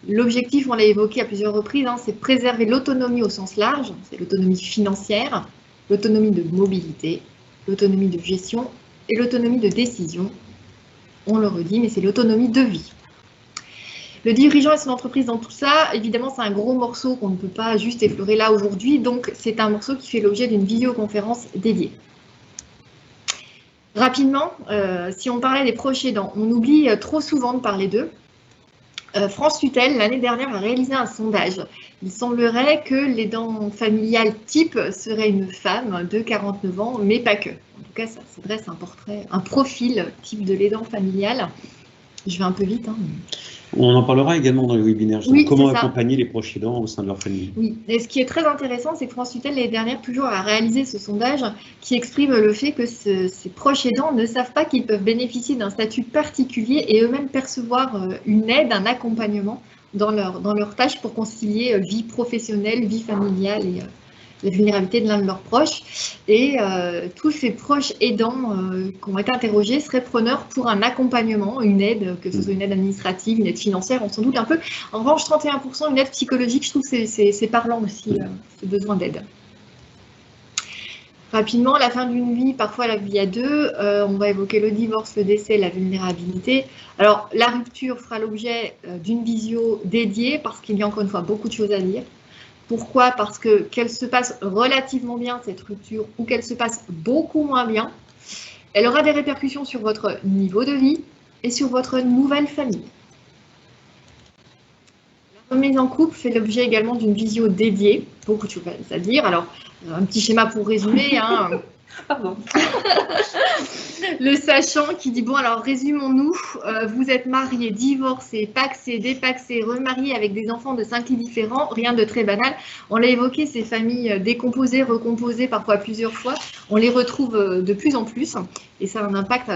L'objectif, on l'a évoqué à plusieurs reprises, c'est préserver l'autonomie au sens large, c'est l'autonomie financière, l'autonomie de mobilité, l'autonomie de gestion et l'autonomie de décision. On le redit, mais c'est l'autonomie de vie. Le dirigeant et son entreprise dans tout ça, évidemment, c'est un gros morceau qu'on ne peut pas juste effleurer là aujourd'hui, donc c'est un morceau qui fait l'objet d'une vidéoconférence dédiée. Rapidement, si on parlait des proches aidants, on oublie trop souvent de parler d'eux. France Tutelle, l'année dernière, a réalisé un sondage. Il semblerait que l'aidant familial type serait une femme de 49 ans, mais pas que. En tout cas, ça dresse un profil type de l'aidant familial. Je vais un peu vite. On en parlera également dans les webinaires. Oui, comment accompagner les proches aidants au sein de leur famille. Oui, et ce qui est très intéressant, c'est que France Tutelle, l'année dernière, toujours a réalisé ce sondage qui exprime le fait que ces proches aidants ne savent pas qu'ils peuvent bénéficier d'un statut particulier et eux-mêmes percevoir une aide, un accompagnement dans leur tâche pour concilier vie professionnelle, vie familiale et la vulnérabilité de l'un de leurs proches. Et tous ces proches aidants qui ont été interrogés seraient preneurs pour un accompagnement, une aide, que ce soit une aide administrative, une aide financière, on s'en doute un peu. En revanche, 31%, une aide psychologique, je trouve que c'est parlant aussi, ce besoin d'aide. Rapidement, la fin d'une vie, parfois la vie à deux, on va évoquer le divorce, le décès, la vulnérabilité. Alors, la rupture fera l'objet d'une visio dédiée parce qu'il y a encore une fois beaucoup de choses à dire. Pourquoi? Parce que qu'elle se passe relativement bien, cette rupture, ou qu'elle se passe beaucoup moins bien, elle aura des répercussions sur votre niveau de vie et sur votre nouvelle famille. La remise en couple fait l'objet également d'une visio dédiée, beaucoup de choses à dire. Alors, un petit schéma pour résumer. Pardon. Le sachant qui dit, bon alors résumons-nous, vous êtes mariés, divorcés, pacsés, dépacsés, remariés avec des enfants de 5 lits différents, rien de très banal. On l'a évoqué, ces familles décomposées, recomposées parfois plusieurs fois, on les retrouve de plus en plus et ça a un impact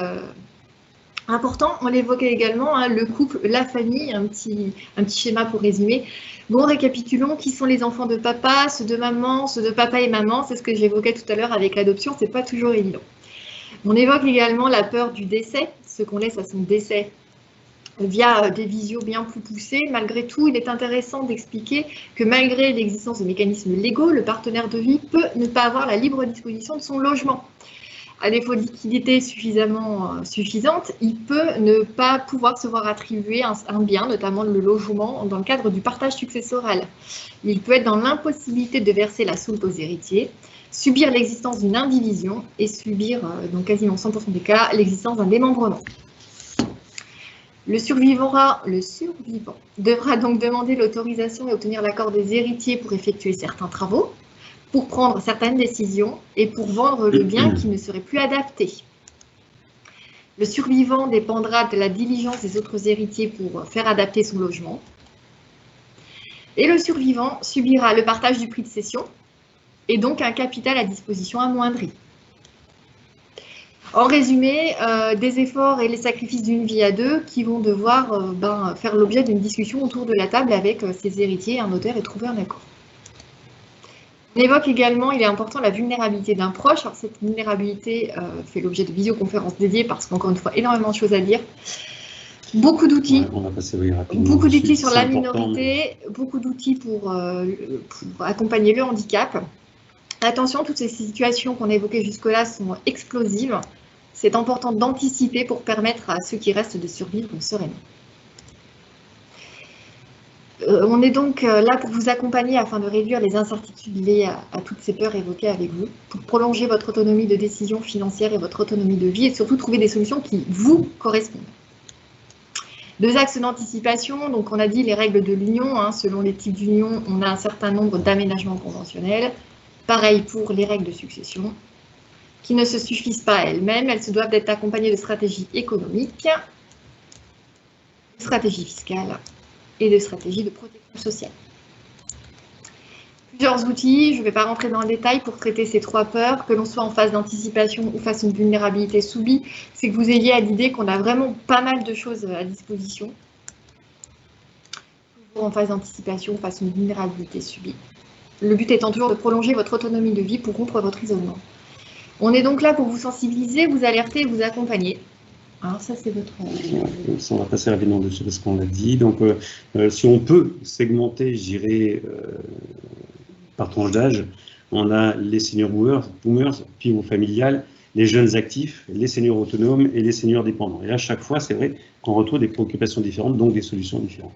important. On l'évoquait également, le couple, la famille, un petit schéma pour résumer. Bon, récapitulons, qui sont les enfants de papa, ceux de maman, ceux de papa et maman, c'est ce que j'évoquais tout à l'heure avec l'adoption, c'est pas toujours évident. On évoque également la peur du décès, ce qu'on laisse à son décès via des visios bien plus poussées. Malgré tout, il est intéressant d'expliquer que malgré l'existence de mécanismes légaux, le partenaire de vie peut ne pas avoir la libre disposition de son logement. à défaut de liquidité suffisante, il peut ne pas pouvoir se voir attribuer un bien, notamment le logement, dans le cadre du partage successoral. Il peut être dans l'impossibilité de verser la soulte aux héritiers, subir l'existence d'une indivision et subir, dans quasiment 100% des cas, l'existence d'un démembrement. Le survivant devra donc demander l'autorisation et obtenir l'accord des héritiers pour effectuer certains travaux, pour prendre certaines décisions et pour vendre le bien qui ne serait plus adapté. Le survivant dépendra de la diligence des autres héritiers pour faire adapter son logement. Et le survivant subira le partage du prix de cession et donc un capital à disposition amoindri. En résumé, des efforts et les sacrifices d'une vie à deux qui vont devoir faire l'objet d'une discussion autour de la table avec ses héritiers, un notaire et trouver un accord. On évoque également, il est important, la vulnérabilité d'un proche. Alors, cette vulnérabilité fait l'objet de visioconférences dédiées parce qu'encore une fois, énormément de choses à dire. Beaucoup d'outils, On va passer rapidement. beaucoup d'outils sur la important, minorité, beaucoup d'outils pour accompagner le handicap. Attention, toutes ces situations qu'on a évoquées jusque-là sont explosives. C'est important d'anticiper pour permettre à ceux qui restent de survivre sereinement. On est donc là pour vous accompagner afin de réduire les incertitudes liées à toutes ces peurs évoquées avec vous, pour prolonger votre autonomie de décision financière et votre autonomie de vie et surtout trouver des solutions qui vous correspondent. 2 axes d'anticipation, donc on a dit les règles de l'union, selon les types d'union, on a un certain nombre d'aménagements conventionnels, pareil pour les règles de succession, qui ne se suffisent pas à elles-mêmes, elles se doivent d'être accompagnées de stratégies économiques, de stratégies fiscales et de stratégies de protection sociale. Plusieurs outils, je ne vais pas rentrer dans le détail pour traiter ces 3 peurs, que l'on soit en phase d'anticipation ou face à une vulnérabilité subie, c'est que vous ayez à l'idée qu'on a vraiment pas mal de choses à disposition. Toujours en phase d'anticipation face à une vulnérabilité subie. Le but étant toujours de prolonger votre autonomie de vie pour rompre votre isolement. On est donc là pour vous sensibiliser, vous alerter et vous accompagner. Alors ça, c'est votre... On va passer rapidement dessus parce qu'on l'a dit. Donc, si on peut segmenter, je dirais, par tranche d'âge, on a les seniors boomers, pivot familial, les jeunes actifs, les seniors autonomes et les seniors dépendants. Et à chaque fois, c'est vrai qu'on retrouve des préoccupations différentes, donc des solutions différentes.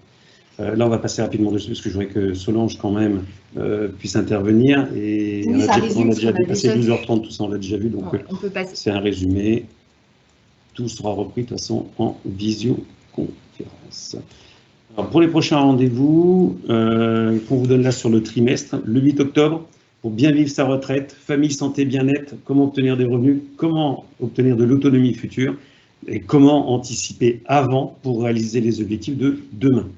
Là, on va passer rapidement dessus parce que je voudrais que Solange, quand même, puisse intervenir. Et oui, on a déjà dépassé 12h30, tout ça, on l'a déjà vu. Donc, c'est un résumé. Tout sera repris de toute façon en visioconférence. Alors, pour les prochains rendez-vous, qu'on vous donne là sur le trimestre, le 8 octobre, pour bien vivre sa retraite, famille, santé, bien-être, comment obtenir des revenus, comment obtenir de l'autonomie future et comment anticiper avant pour réaliser les objectifs de demain.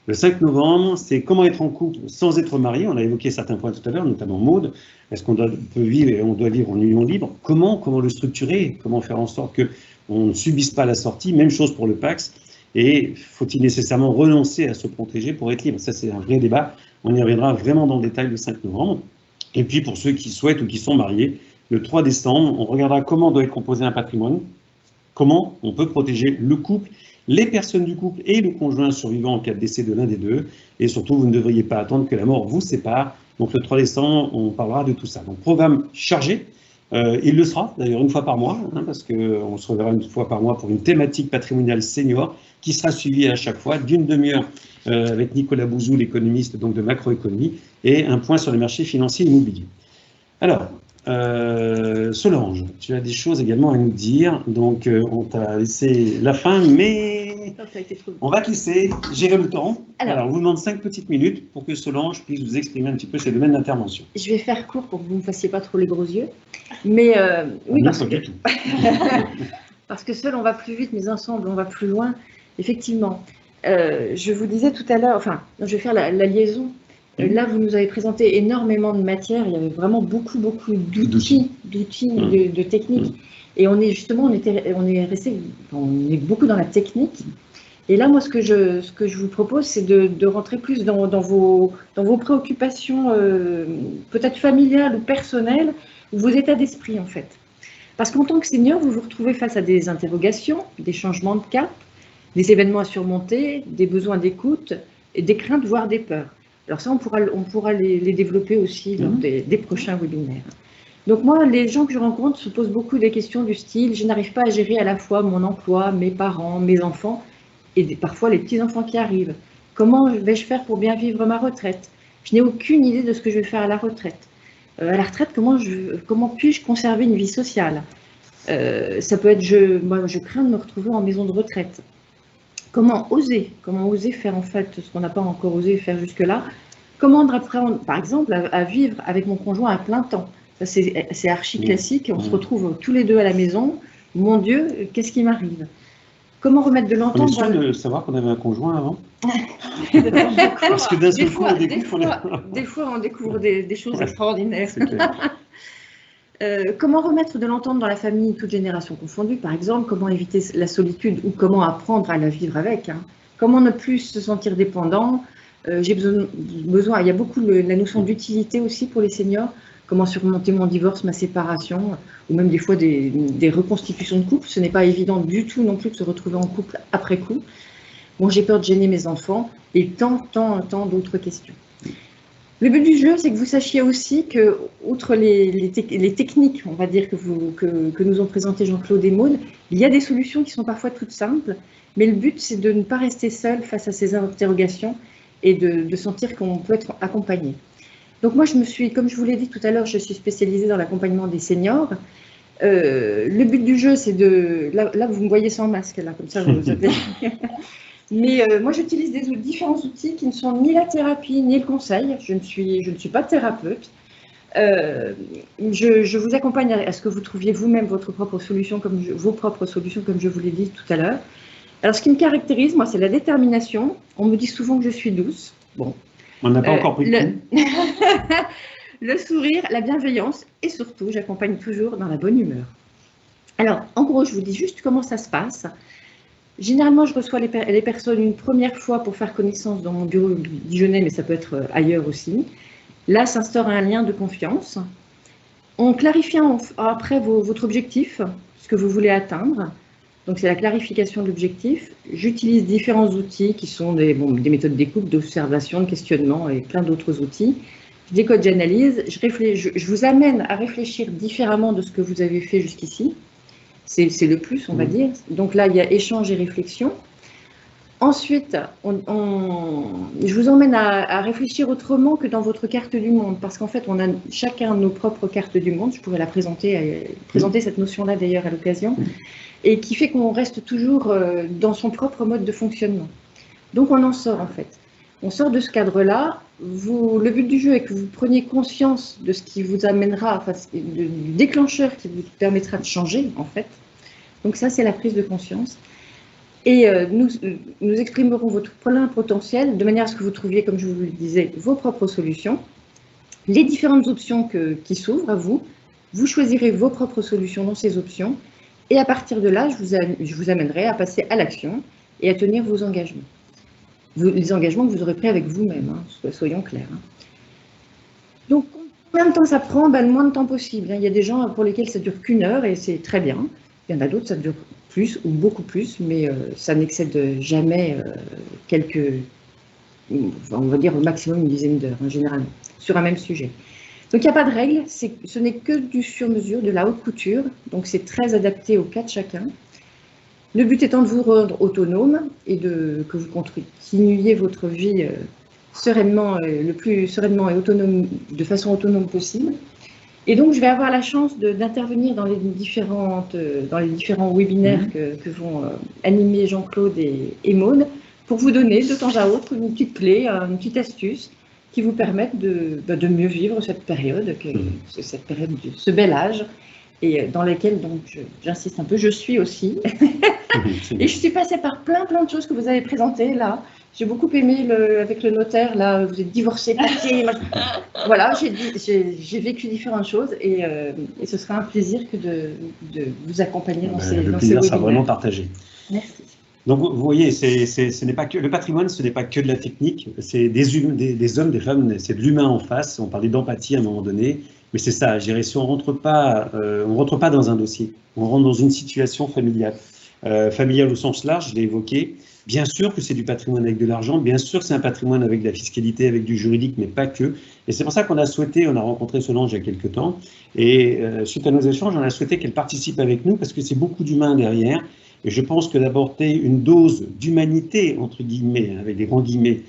Le 5 novembre, c'est comment être en couple sans être marié. On a évoqué certains points tout à l'heure, notamment Maud. Est-ce qu'on peut vivre et on doit vivre en union libre? Comment le structurer? Comment faire en sorte qu'on ne subisse pas la sortie? Même chose pour le Pacs. Et faut-il nécessairement renoncer à se protéger pour être libre? Ça, c'est un vrai débat. On y reviendra vraiment dans le détail le 5 novembre. Et puis, pour ceux qui souhaitent ou qui sont mariés, le 3 décembre, on regardera comment doit être composé un patrimoine, comment on peut protéger le couple, les personnes du couple et le conjoint survivant en cas de décès de l'un des deux. Et surtout, vous ne devriez pas attendre que la mort vous sépare. Donc, le 3 décembre, on parlera de tout ça. Donc, programme chargé. Il le sera, d'ailleurs, une fois par mois, parce qu'on se reverra une fois par mois pour une thématique patrimoniale senior qui sera suivie à chaque fois d'une demi-heure avec Nicolas Bouzou, l'économiste donc de macroéconomie, et un point sur les marchés financiers immobiliers. Alors, Solange, tu as des choses également à nous dire, donc on t'a laissé la fin, mais on va te laisser gérer le temps. Alors, on vous demande 5 petites minutes pour que Solange puisse vous exprimer un petit peu ses domaines d'intervention. Je vais faire court pour que vous ne me fassiez pas trop les gros yeux, mais oui, parce que seul on va plus vite, mais ensemble on va plus loin. Effectivement, je vous disais tout à l'heure, enfin, je vais faire la liaison. Là, vous nous avez présenté énormément de matières, il y avait vraiment beaucoup d'outils, de techniques. Et on est justement, on est beaucoup dans la technique. Et là, moi, ce que je vous propose, c'est de rentrer plus dans vos préoccupations, peut-être familiales ou personnelles, ou vos états d'esprit, en fait. Parce qu'en tant que senior, vous vous retrouvez face à des interrogations, des changements de cap, des événements à surmonter, des besoins d'écoute, et des craintes, voire des peurs. Alors ça, on pourra les développer aussi lors des prochains webinaires. Donc moi, les gens que je rencontre se posent beaucoup des questions du style, je n'arrive pas à gérer à la fois mon emploi, mes parents, mes enfants, et parfois les petits-enfants qui arrivent. Comment vais-je faire pour bien vivre ma retraite? Je n'ai aucune idée de ce que je vais faire à la retraite. À la retraite, comment puis-je conserver une vie sociale? Ça peut être, moi, je crains de me retrouver en maison de retraite. Comment oser faire en fait ce qu'on n'a pas encore osé faire jusque-là? Comment apprendre, par exemple, à vivre avec mon conjoint à plein temps? Ça, c'est archi classique, on se retrouve tous les deux à la maison. Mon Dieu, qu'est-ce qui m'arrive? Comment remettre de l'entente? On est sûr de savoir qu'on avait un conjoint avant? Parce que d'un seul coup, on découvre... Des fois, on découvre des choses extraordinaires. Comment remettre de l'entente dans la famille, toutes générations confondues, par exemple? Comment éviter la solitude ou comment apprendre à la vivre avec, hein? Comment ne plus se sentir dépendant? J'ai besoin, il y a beaucoup la notion d'utilité aussi pour les seniors. Comment surmonter mon divorce, ma séparation, ou même des fois des reconstitutions de couple. Ce n'est pas évident du tout non plus de se retrouver en couple après coup. Bon, j'ai peur de gêner mes enfants et tant d'autres questions. Le but du jeu, c'est que vous sachiez aussi que, outre les techniques, on va dire, que nous ont présentées Jean-Claude et Maude, il y a des solutions qui sont parfois toutes simples, mais le but, c'est de ne pas rester seul face à ces interrogations et de sentir qu'on peut être accompagné. Donc moi, comme je vous l'ai dit tout à l'heure, je suis spécialisée dans l'accompagnement des seniors. Le but du jeu, c'est de... Là, vous me voyez sans masque, là, comme ça, vous savez. Mais moi, j'utilise différents outils qui ne sont ni la thérapie, ni le conseil. Je ne suis pas thérapeute. Je vous accompagne à ce que vous trouviez vous-même vos propres solutions, comme je vous l'ai dit tout à l'heure. Alors, ce qui me caractérise, moi, c'est la détermination. On me dit souvent que je suis douce. Bon. On n'a pas encore pris le coup. Le sourire, la bienveillance et surtout, j'accompagne toujours dans la bonne humeur. Alors, en gros, je vous dis juste comment ça se passe. Généralement, je reçois les personnes une première fois pour faire connaissance dans mon bureau dijonnais, mais ça peut être ailleurs aussi. Là, s'instaure un lien de confiance. On clarifie après votre objectif, ce que vous voulez atteindre. Donc, c'est la clarification de l'objectif. J'utilise différents outils qui sont des méthodes d'écoute, d'observation, de questionnement et plein d'autres outils. Je décode, j'analyse. Je vous amène à réfléchir différemment de ce que vous avez fait jusqu'ici. C'est le plus, on va dire. Donc là, il y a échange et réflexion. Ensuite, je vous emmène à réfléchir autrement que dans votre carte du monde, parce qu'en fait, on a chacun nos propres cartes du monde. Je pourrais la présenter cette notion-là d'ailleurs à l'occasion, et qui fait qu'on reste toujours dans son propre mode de fonctionnement. Donc on en sort en fait. On sort de ce cadre-là. Le but du jeu est que vous preniez conscience de ce qui vous amènera, enfin, du déclencheur qui vous permettra de changer en fait. Donc ça, c'est la prise de conscience. Et nous exprimerons votre plein potentiel de manière à ce que vous trouviez, comme je vous le disais, vos propres solutions, les différentes options qui s'ouvrent à vous. Vous choisirez vos propres solutions dans ces options. Et à partir de là, je vous amènerai à passer à l'action et à tenir vos engagements. Les engagements que vous aurez pris avec vous-même, hein, soyons clairs. Hein. Donc, combien de temps ça prend? Le moins de temps possible. Hein. Il y a des gens pour lesquels ça dure qu'1 heure et c'est très bien. Il y en a d'autres, ça dure plus ou beaucoup plus, mais ça n'excède jamais on va dire au maximum une dizaine d'heures, hein, généralement, sur un même sujet. Donc, il n'y a pas de règle, ce n'est que du sur-mesure, de la haute couture, donc c'est très adapté au cas de chacun. Le but étant de vous rendre autonome et que vous continuiez votre vie sereinement, le plus sereinement et autonome, de façon autonome possible. Et donc, je vais avoir la chance d'intervenir dans les différents webinaires que vont animer Jean-Claude et Maude pour vous donner de temps à autre une petite clé, une petite astuce qui vous permettent de mieux vivre cette période, ce bel âge, et dans laquelle, donc, j'insiste un peu, je suis aussi. Et je suis passée par plein de choses que vous avez présentées là. J'ai beaucoup aimé avec le notaire, là, vous êtes divorcé, papier. Voilà, j'ai vécu différentes choses et ce sera un plaisir que de vous accompagner dans ces webinaires. Le plaisir sera vraiment partagé. Merci. Donc, vous voyez, ce n'est pas que le patrimoine, ce n'est pas que de la technique, c'est des hommes, des femmes, c'est de l'humain en face. On parlait d'empathie à un moment donné, mais c'est ça, je dirais, si on rentre pas dans un dossier, on rentre dans une situation familiale. familial au sens large, je l'ai évoqué. Bien sûr que c'est du patrimoine avec de l'argent, bien sûr que c'est un patrimoine avec de la fiscalité, avec du juridique, mais pas que. Et c'est pour ça qu'on a souhaité, on a rencontré Solange il y a quelques temps, et suite à nos échanges, on a souhaité qu'elle participe avec nous, parce que c'est beaucoup d'humains derrière. Et je pense que d'apporter une dose d'humanité, entre guillemets, avec des grands guillemets,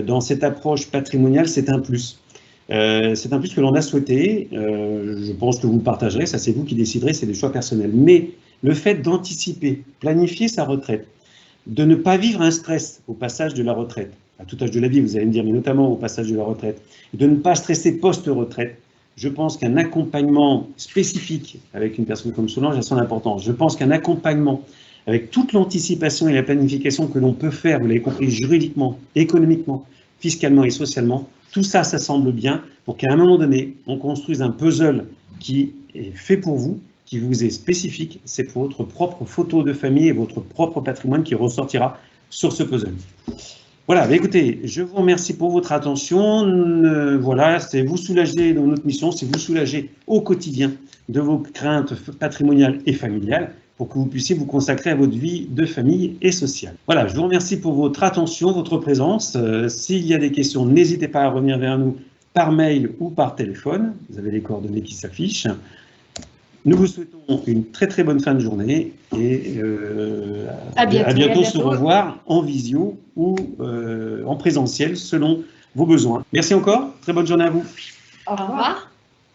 dans cette approche patrimoniale, c'est un plus. C'est un plus que l'on a souhaité. Je pense que vous le partagerez, ça c'est vous qui déciderez, c'est des choix personnels. Mais le fait d'anticiper, planifier sa retraite, de ne pas vivre un stress au passage de la retraite, à tout âge de la vie, vous allez me dire, mais notamment au passage de la retraite, de ne pas stresser post-retraite, je pense qu'un accompagnement spécifique avec une personne comme Solange a son importance. Je pense qu'un accompagnement avec toute l'anticipation et la planification que l'on peut faire, vous l'avez compris, juridiquement, économiquement, fiscalement et socialement, tout ça, ça semble bien pour qu'à un moment donné, on construise un puzzle qui est fait pour vous, qui vous est spécifique, c'est pour votre propre photo de famille et votre propre patrimoine qui ressortira sur ce puzzle. Voilà, bah écoutez, je vous remercie pour votre attention. Voilà, c'est vous soulager dans notre mission, c'est vous soulager au quotidien de vos craintes patrimoniales et familiales pour que vous puissiez vous consacrer à votre vie de famille et sociale. Voilà, je vous remercie pour votre attention, votre présence. S'il y a des questions, n'hésitez pas à revenir vers nous par mail ou par téléphone. Vous avez les coordonnées qui s'affichent. Nous vous souhaitons une très très bonne fin de journée et à bientôt se revoir en visio ou en présentiel selon vos besoins. Merci encore, très bonne journée à vous. Au revoir.